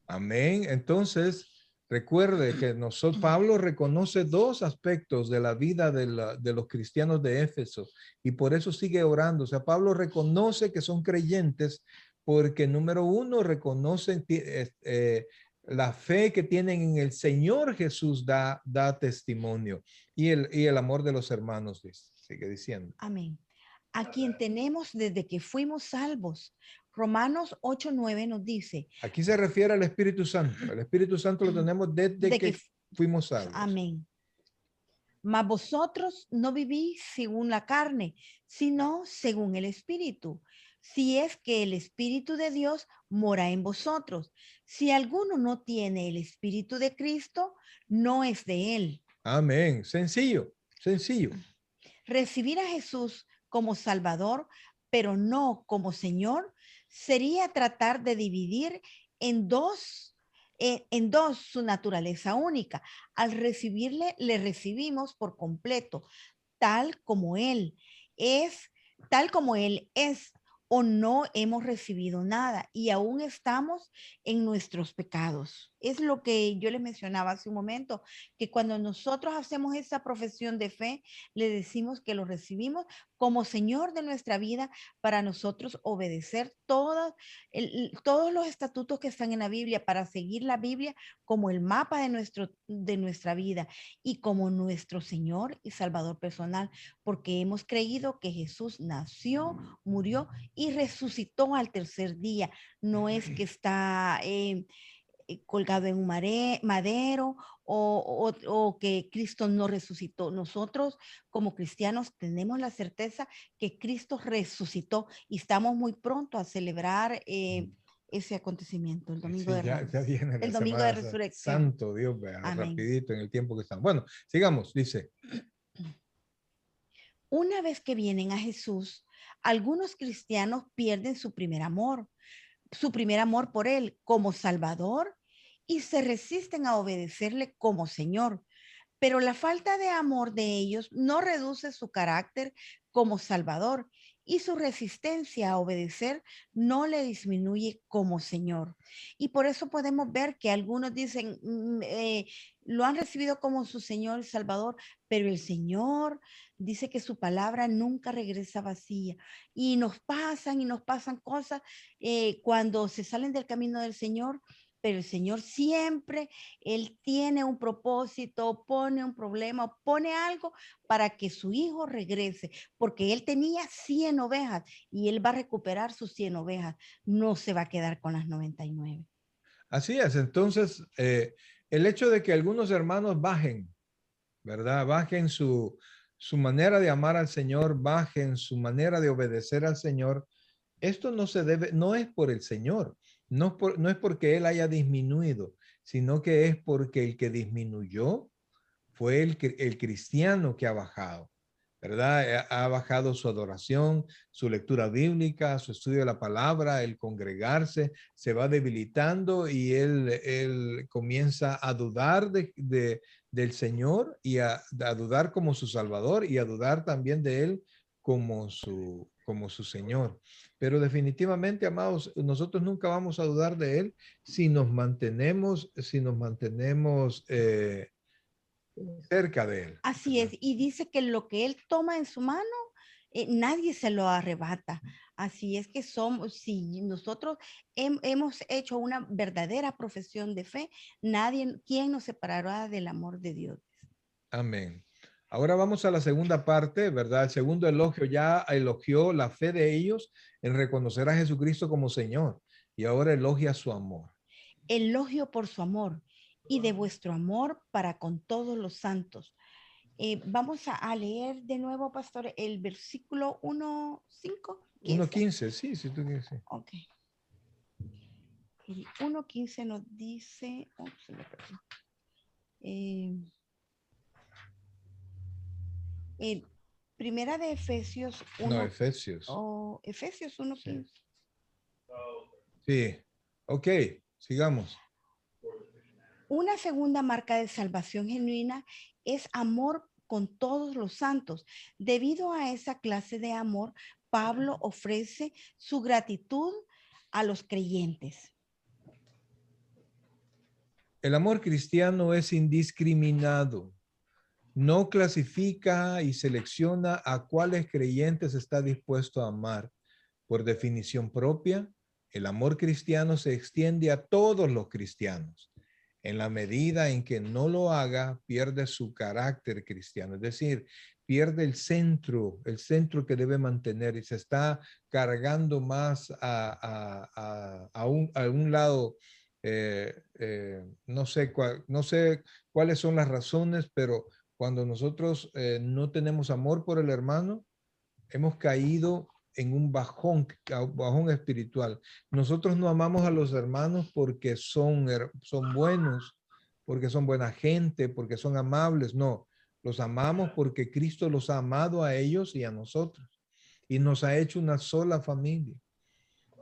Amén. Entonces, recuerde que Pablo reconoce dos aspectos de la vida de los cristianos de Éfeso y por eso sigue orando. O sea, Pablo reconoce que son creyentes porque, número uno, reconocen la fe que tienen en el Señor Jesús da testimonio y el amor de los hermanos, sigue diciendo. Amén. A quien tenemos desde que fuimos salvos. Romanos 8:9 nos dice. Aquí se refiere al Espíritu Santo. El Espíritu Santo lo tenemos desde que fuimos salvos. Amén. Mas vosotros no vivís según la carne, sino según el Espíritu. Si es que el Espíritu de Dios mora en vosotros. Si alguno no tiene el Espíritu de Cristo, no es de él. Amén. Sencillo, sencillo. Recibir a Jesús como Salvador, pero no como Señor, sería tratar de dividir en dos su naturaleza única. Al recibirle, le recibimos por completo, tal como Él es, o no hemos recibido nada y aún estamos en nuestros pecados. Es lo que yo les mencionaba hace un momento, que cuando nosotros hacemos esa profesión de fe, le decimos que lo recibimos como Señor de nuestra vida para nosotros obedecer todos los estatutos que están en la Biblia, para seguir la Biblia como el mapa de nuestra vida y como nuestro Señor y Salvador personal, porque hemos creído que Jesús nació, murió y resucitó al tercer día. No es que está colgado en un madero o que Cristo no resucitó. Nosotros como cristianos tenemos la certeza que Cristo resucitó y estamos muy pronto a celebrar ese acontecimiento, el Domingo Sí, de Ramos. ya viene la El Domingo de Semana Resurrección. Santo, Dios, vea, Amén. rapidito en el tiempo que estamos. Bueno, sigamos, dice. Una vez que vienen a Jesús, algunos cristianos pierden su primer amor por Él como Salvador y se resisten a obedecerle como Señor. Pero la falta de amor de ellos no reduce su carácter como Salvador y su resistencia a obedecer no le disminuye como Señor. Y por eso podemos ver que algunos dicen, lo han recibido como su Señor y Salvador, pero el Señor dice que su palabra nunca regresa vacía. Y nos pasan cosas cuando se salen del camino del Señor, pero el Señor siempre, Él tiene un propósito, pone un problema, pone algo para que su hijo regrese, porque Él tenía 100 ovejas y Él va a recuperar sus 100 ovejas, no se va a quedar con las 99. Así es, entonces, el hecho de que algunos hermanos bajen, ¿verdad? Bajen su manera de amar al Señor, bajen su manera de obedecer al Señor, esto no se debe, no es por el Señor, no es porque Él haya disminuido, sino que es porque el que disminuyó fue el cristiano que ha bajado, ¿verdad? Ha bajado su adoración, su lectura bíblica, su estudio de la palabra, el congregarse, se va debilitando y él comienza a dudar del Señor y a dudar como su Salvador y a dudar también de Él como su Señor. Pero definitivamente, amados, nosotros nunca vamos a dudar de Él si nos mantenemos cerca de Él. Así es, y dice que lo que Él toma en su mano, nadie se lo arrebata. Así es que si nosotros hemos hecho una verdadera profesión de fe, ¿quién nos separará del amor de Dios? Amén. Ahora vamos a la segunda parte, ¿verdad? El segundo elogio ya elogió la fe de ellos en reconocer a Jesucristo como Señor y ahora elogia su amor. Elogio por su amor y de vuestro amor para con todos los santos. Vamos a leer de nuevo, pastor, el versículo 1:5. 1:15, sí, si tú quieres. Ok. El 1:15 nos dice, primera de Efesios 1. No, Efesios. Efesios 1:15. Sí, ok, sigamos. Una segunda marca de salvación genuina es amor con todos los santos. Debido a esa clase de amor, Pablo ofrece su gratitud a los creyentes. El amor cristiano es indiscriminado. No clasifica y selecciona a cuáles creyentes está dispuesto a amar. Por definición propia, el amor cristiano se extiende a todos los cristianos. En la medida en que no lo haga, pierde su carácter cristiano, es decir, pierde el centro que debe mantener y se está cargando más a un lado. No sé cuáles son las razones, pero cuando nosotros no tenemos amor por el hermano, hemos caído en un bajón espiritual. Nosotros no amamos a los hermanos porque son buenos, porque son buena gente, porque son amables. No, los amamos porque Cristo los ha amado a ellos y a nosotros. Y nos ha hecho una sola familia.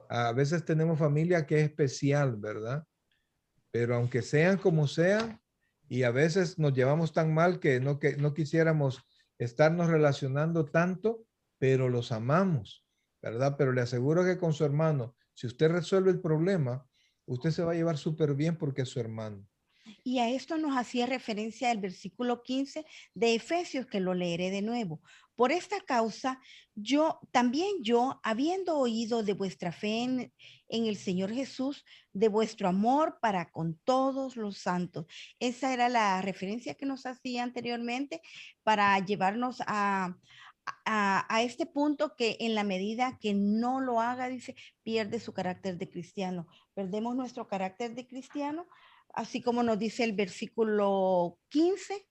A veces tenemos familia que es especial, ¿verdad? Pero aunque sean como sean, y a veces nos llevamos tan mal que no quisiéramos estarnos relacionando tanto, pero los amamos, ¿verdad? Pero le aseguro que con su hermano, si usted resuelve el problema, usted se va a llevar súper bien porque es su hermano. Y a esto nos hacía referencia el versículo 15 de Efesios, que lo leeré de nuevo. Por esta causa, también yo, habiendo oído de vuestra fe en el Señor Jesús, de vuestro amor para con todos los santos. Esa era la referencia que nos hacía anteriormente para llevarnos a este punto que en la medida que no lo haga, dice, pierde su carácter de cristiano. Perdemos nuestro carácter de cristiano, así como nos dice el versículo 15,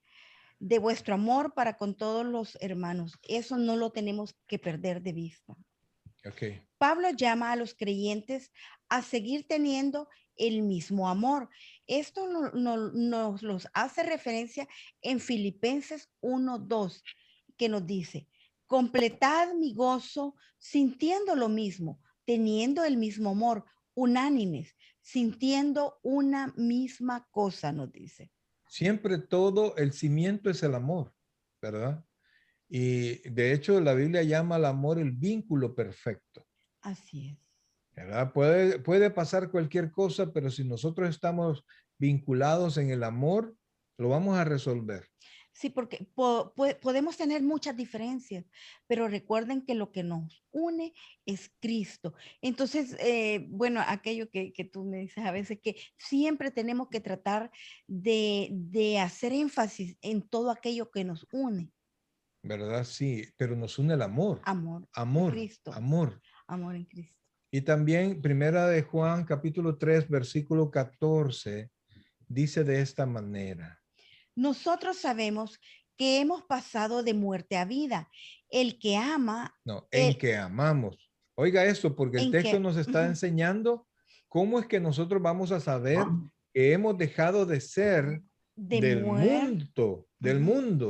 de vuestro amor para con todos los hermanos. Eso no lo tenemos que perder de vista. Okay. Pablo llama a los creyentes a seguir teniendo el mismo amor. Esto nos los hace referencia en Filipenses 1:2, que nos dice, completad mi gozo sintiendo lo mismo, teniendo el mismo amor, unánimes, sintiendo una misma cosa, nos dice. Siempre todo el cimiento es el amor, ¿verdad? Y de hecho la Biblia llama al amor el vínculo perfecto. Así es. ¿Verdad? Puede pasar cualquier cosa, pero si nosotros estamos vinculados en el amor, lo vamos a resolver. Sí, porque podemos tener muchas diferencias, pero recuerden que lo que nos une es Cristo. Entonces, bueno, aquello que tú me dices a veces, que siempre tenemos que tratar de hacer énfasis en todo aquello que nos une. ¿Verdad? Sí, pero nos une el amor. Amor. Amor. Cristo. Amor. Amor en Cristo. Y también primera de Juan, capítulo 3, versículo 14, dice de esta manera. Nosotros sabemos que hemos pasado de muerte a vida. El que ama. No, en que amamos. Oiga esto, porque el texto nos está enseñando cómo es que nosotros vamos a saber que hemos dejado de ser del mundo.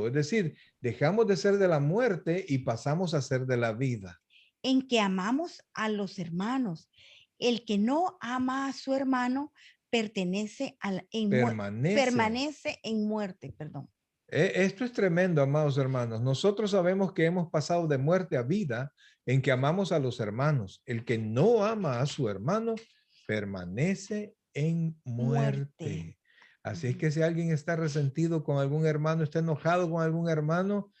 Es decir, dejamos de ser de la muerte y pasamos a ser de la vida. En que amamos a los hermanos. El que no ama a su hermano permanece en muerte, perdón. Esto es tremendo, amados hermanos. Nosotros sabemos que hemos pasado de muerte a vida en que amamos a los hermanos. El que no ama a su hermano permanece en muerte. Así es que si alguien está resentido con algún hermano, está enojado con algún hermano,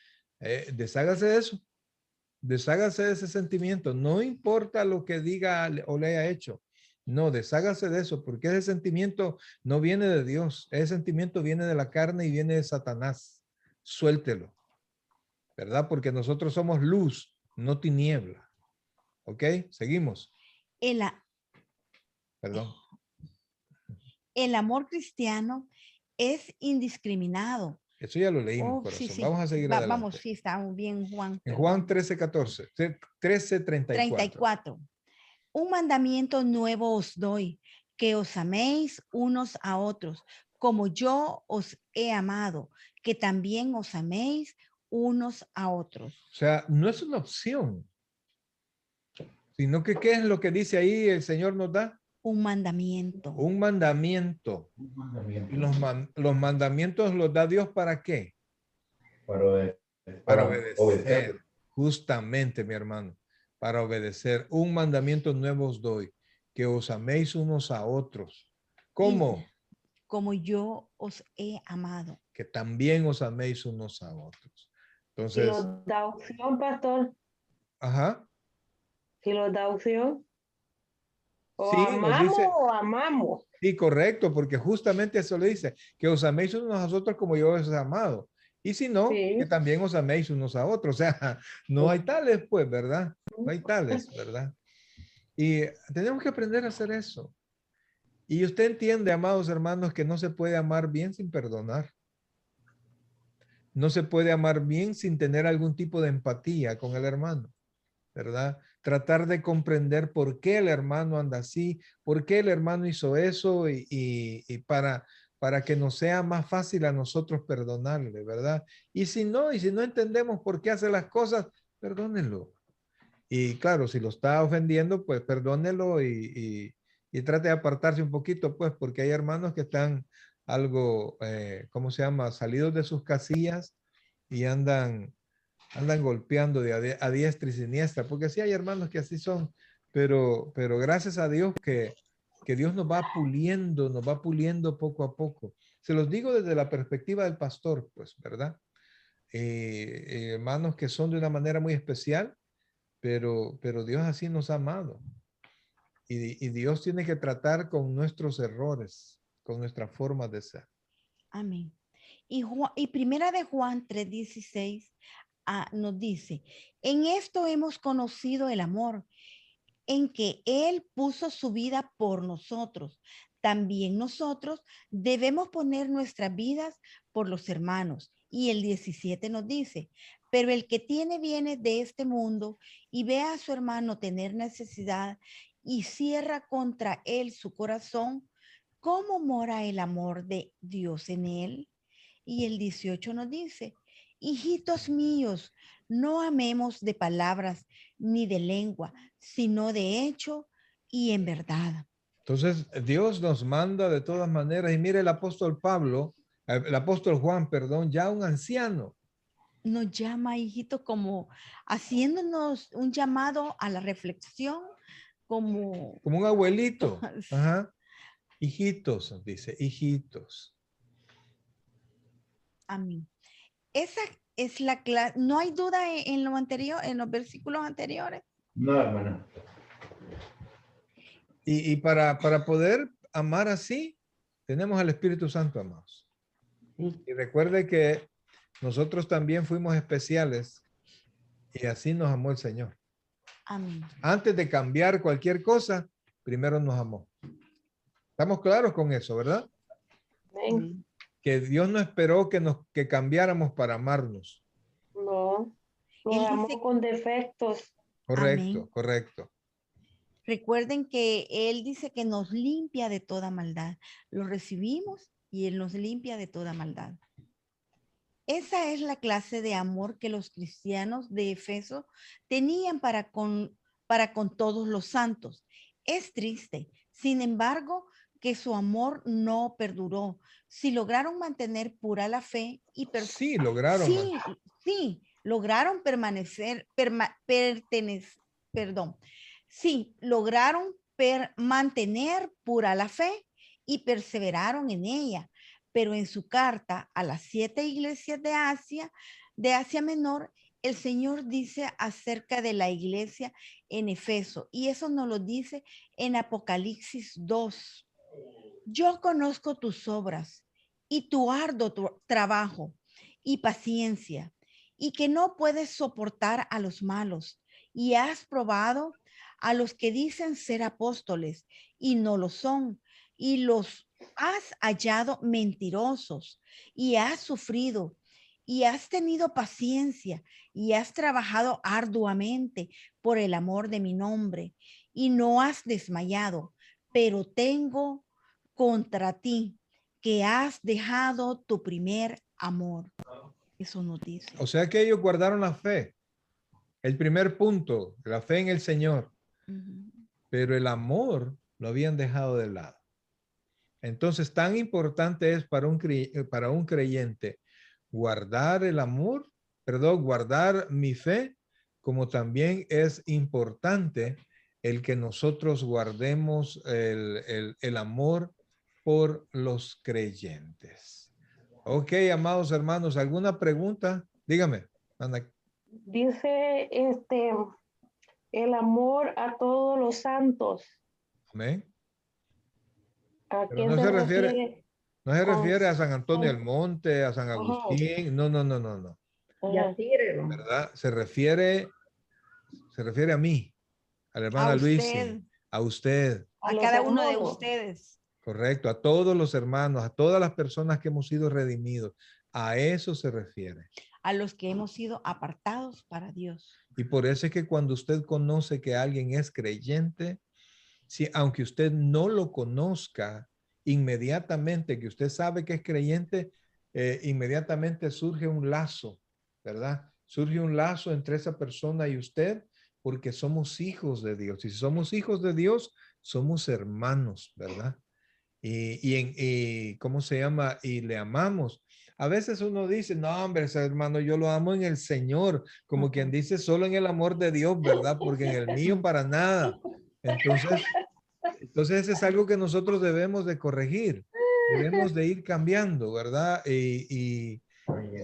deshágase de eso. Deshágase de ese sentimiento. No importa lo que diga o le haya hecho. No, deshágase de eso, porque ese sentimiento no viene de Dios. Ese sentimiento viene de la carne y viene de Satanás. Suéltelo, ¿verdad? Porque nosotros somos luz, no tiniebla. ¿Ok? Seguimos. Perdón. El amor cristiano es indiscriminado. Eso ya lo leímos, corazón. Sí, sí. Vamos a seguir adelante. Vamos, sí, estamos bien, Juan. En Juan 13:14, 13:34. Un mandamiento nuevo os doy, que os améis unos a otros, como yo os he amado, que también os améis unos a otros. O sea, no es una opción, sino que ¿qué es lo que dice ahí el Señor nos da? Un mandamiento. Un mandamiento. Y los mandamientos los da Dios ¿para qué? Para obedecer. Justamente, mi hermano. Para obedecer. Un mandamiento nuevo os doy, que os améis unos a otros. ¿Cómo? Como yo os he amado. Que también os améis unos a otros. Entonces. Si los da opción, pastor. Ajá. Si los da opción. O sí, amamos nos dice, o amamos. Sí, correcto, porque justamente eso le dice, que os améis unos a otros como yo os he amado. Y si no, sí, que también os améis unos a otros. O sea, no hay tales, pues, ¿verdad? No hay tales, ¿verdad? Y tenemos que aprender a hacer eso. Y usted entiende, amados hermanos, que no se puede amar bien sin perdonar. No se puede amar bien sin tener algún tipo de empatía con el hermano, ¿verdad? Tratar de comprender por qué el hermano anda así, por qué el hermano hizo eso y para que nos sea más fácil a nosotros perdonarle, ¿verdad? Y si no entendemos por qué hace las cosas, perdónenlo. Y claro, si lo está ofendiendo, pues perdónenlo y trate de apartarse un poquito, pues, porque hay hermanos que están algo, ¿cómo se llama? Salidos de sus casillas y andan golpeando a diestra y siniestra, porque sí hay hermanos que así son, pero gracias a Dios que que Dios nos va puliendo poco a poco. Se los digo desde la perspectiva del pastor, pues, ¿verdad? Hermanos que son de una manera muy especial, pero Dios así nos ha amado. Y Dios tiene que tratar con nuestros errores, con nuestra forma de ser. Amén. Y primera de Juan 3:16 nos dice, en esto hemos conocido el amor, en que Él puso su vida por nosotros. También nosotros debemos poner nuestras vidas por los hermanos. Y el 17 nos dice, pero el que tiene bienes de este mundo y ve a su hermano tener necesidad y cierra contra él su corazón, ¿cómo mora el amor de Dios en él? Y el 18 nos dice, hijitos míos, no amemos de palabras ni de lengua, sino de hecho y en verdad. Entonces, Dios nos manda de todas maneras. Y mire el apóstol Juan, perdón, ya un anciano. Nos llama, hijito, como haciéndonos un llamado a la reflexión, como un abuelito. Ajá. Hijitos, dice, hijitos. Amén. Esa es la clase. No hay duda en lo anterior, en los versículos anteriores. No, hermana. Y para poder amar así, tenemos al Espíritu Santo, amados. Y recuerde que nosotros también fuimos especiales y así nos amó el Señor. Amén. Antes de cambiar cualquier cosa, primero nos amó. Estamos claros con eso, ¿verdad? Amén. Que Dios no esperó que cambiáramos para amarnos. No, Él nos amó dice- con defectos. Correcto, Amén. correcto. Recuerden que Él dice que nos limpia de toda maldad. Lo recibimos y Él nos limpia de toda maldad. Esa es la clase de amor que los cristianos de Efeso tenían para con todos los santos. Es triste, sin embargo, que su amor no perduró. Si lograron mantener pura la fe y Sí, lograron. sí, lograron lograron mantener pura la fe y perseveraron en ella. Pero en su carta a las 7 iglesias de Asia Menor, el Señor dice acerca de la iglesia en Efeso, y eso nos lo dice en Apocalipsis 2. Yo conozco tus obras y tu arduo trabajo y paciencia, y que no puedes soportar a los malos, y has probado a los que dicen ser apóstoles y no lo son, y los has hallado mentirosos, y has sufrido, y has tenido paciencia, y has trabajado arduamente por el amor de mi nombre, y no has desmayado, pero tengo contra ti que has dejado tu primer amor. Eso nos dice. O sea que ellos guardaron la fe. El primer punto, la fe en el Señor. Pero el amor lo habían dejado de lado. Entonces, tan importante es para un creyente guardar el amor, guardar mi fe, como también es importante el que nosotros guardemos el amor por los creyentes. Ok, amados hermanos, ¿alguna pregunta? Dígame, Ana. Dice el amor a todos los santos. Amén. ¿A Pero quién no se refiere, no se con- refiere a San Antonio del con- Monte, a San Agustín, no. Y así, ¿Verdad? Se refiere a mí, a la hermana A Luisi, usted. a usted, A los cada uno de hermanos. ustedes. correcto, a todos los hermanos, a todas las personas que hemos sido redimidos. A eso se refiere. A los que hemos sido apartados para Dios. Y por eso es que cuando usted conoce que alguien es creyente, si, aunque usted no lo conozca, inmediatamente que usted sabe que es creyente, inmediatamente surge un lazo, ¿verdad? Surge un lazo entre esa persona y usted porque somos hijos de Dios. Y si somos hijos de Dios, somos hermanos, ¿verdad? Y ¿cómo se llama? Y le amamos. A veces uno dice, no, hombre, ese hermano, yo lo amo en el Señor, como quien dice, solo en el amor de Dios, ¿verdad? Porque en el mío para nada. Entonces Entonces, eso es algo que nosotros debemos de corregir. Debemos de ir cambiando, ¿verdad? Y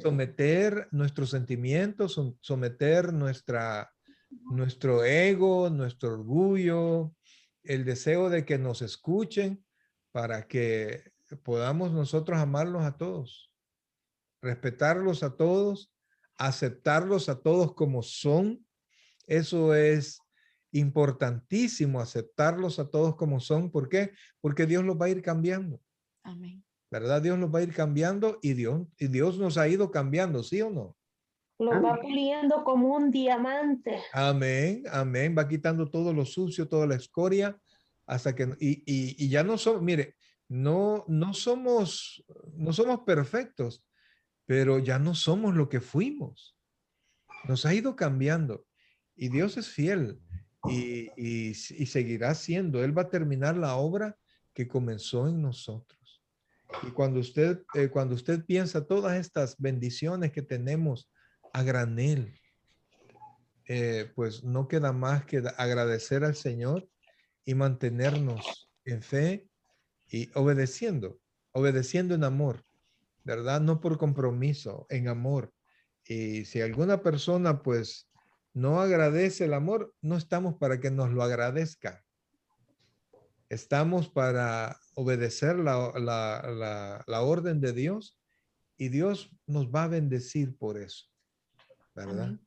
someter nuestros sentimientos, someter nuestro ego, nuestro orgullo, el deseo de que nos escuchen para que podamos nosotros amarlos a todos, respetarlos a todos, aceptarlos a todos como son. Eso es importantísimo, aceptarlos a todos como son. ¿Por qué? Porque Dios los va a ir cambiando. Amén. ¿Verdad? Dios nos va a ir cambiando y Dios nos ha ido cambiando, ¿sí o no? Lo va puliendo como un diamante. Amén, amén. Va quitando todo lo sucio, toda la escoria, hasta que, y ya no somos, mire, no somos perfectos, pero ya no somos lo que fuimos. Nos ha ido cambiando y Dios es fiel y seguirá siendo. Él va a terminar la obra que comenzó en nosotros. Y cuando usted piensa todas estas bendiciones que tenemos a granel, pues no queda más que agradecer al Señor y mantenernos en fe y obedeciendo en amor, ¿verdad? No por compromiso, en amor. Y si alguna persona pues no agradece el amor, no estamos para que nos lo agradezca. Estamos para obedecer la orden de Dios y Dios nos va a bendecir por eso, ¿verdad? Amén.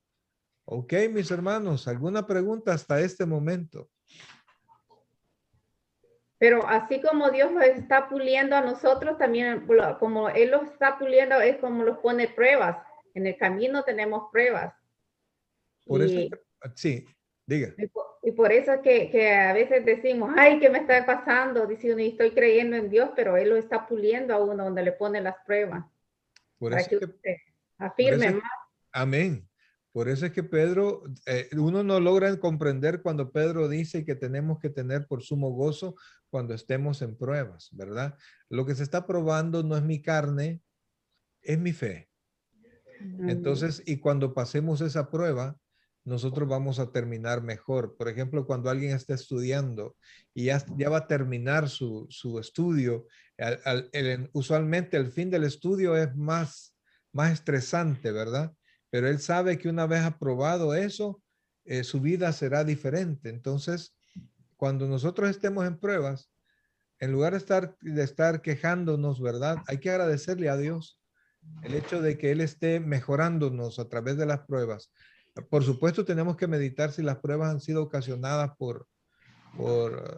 Ok, mis hermanos, ¿alguna pregunta hasta este momento? Pero así como Dios los está puliendo a nosotros, también como Él los está puliendo, es como los pone pruebas. En el camino tenemos pruebas. Por eso, Y, sí, diga. y por eso es que a veces decimos, ay, ¿qué me está pasando? Dice uno, y estoy creyendo en Dios, pero Él lo está puliendo a uno donde le pone las pruebas. Por Para eso que es que, usted por eso afirme es- más. amén. Por eso es que Pedro, uno no logra comprender cuando Pedro dice que tenemos que tener por sumo gozo cuando estemos en pruebas, ¿verdad? Lo que se está probando no es mi carne, es mi fe. Entonces, y cuando pasemos esa prueba, nosotros vamos a terminar mejor. Por ejemplo, cuando alguien está estudiando y ya va a terminar su estudio, usualmente el fin del estudio es más estresante, ¿verdad? Pero él sabe que una vez aprobado eso, su vida será diferente. Entonces, cuando nosotros estemos en pruebas, en lugar de estar quejándonos, ¿verdad? Hay que agradecerle a Dios el hecho de que Él esté mejorándonos a través de las pruebas. Por supuesto, tenemos que meditar si las pruebas han sido ocasionadas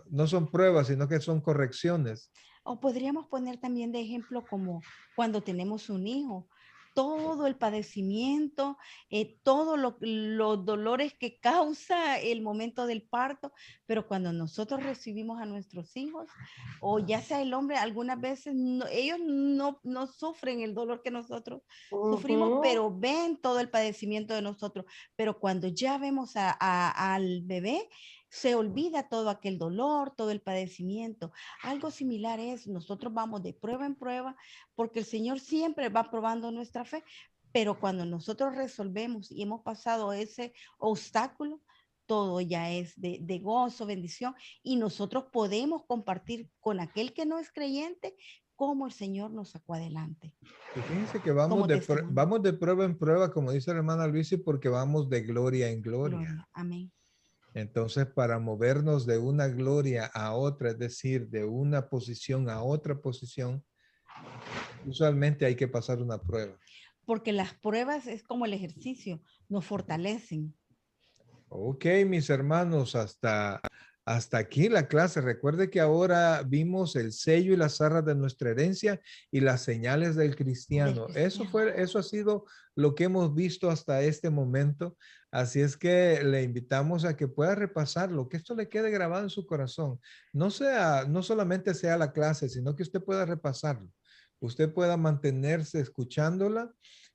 no son pruebas, sino que son correcciones. O podríamos poner también de ejemplo como cuando tenemos un hijo, todo el padecimiento, todos los dolores que causa el momento del parto, pero cuando nosotros recibimos a nuestros hijos, o ya sea el hombre, algunas veces ellos no sufren el dolor que nosotros sufrimos, pero ven todo el padecimiento de nosotros. Pero cuando ya vemos al bebé, se olvida todo aquel dolor, todo el padecimiento. Algo similar es, nosotros vamos de prueba en prueba, porque el Señor siempre va probando nuestra fe, pero cuando nosotros resolvemos y hemos pasado ese obstáculo, todo ya es de gozo, bendición, y nosotros podemos compartir con aquel que no es creyente cómo el Señor nos sacó adelante. Y fíjense que Como testimonio. vamos de prueba en prueba, como dice la hermana Luisi, porque vamos de gloria en gloria. Gloria. Amén. Entonces, para movernos de una gloria a otra, es decir, de una posición a otra posición, usualmente hay que pasar una prueba. Porque las pruebas es como el ejercicio, nos fortalecen. Ok, mis hermanos, hasta aquí la clase. Recuerde que ahora vimos el sello y las arras de nuestra herencia y las señales del cristiano. Eso ha sido lo que hemos visto hasta este momento. Así es que le invitamos a que pueda repasarlo, que esto le quede grabado en su corazón. No solamente sea la clase, sino que usted pueda repasarlo. Usted pueda mantenerse escuchándola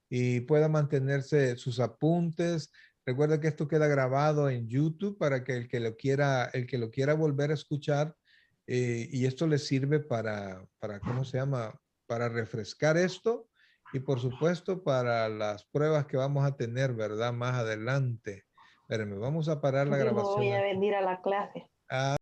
y pueda mantenerse sus apuntes. Recuerda que esto queda grabado en YouTube para que el que lo quiera volver a escuchar, y esto le sirve ¿cómo se llama? Para refrescar esto y por supuesto para las pruebas que vamos a tener, ¿verdad? Más adelante. Espérenme, vamos a parar la Yo no voy grabación. a venir a la clase.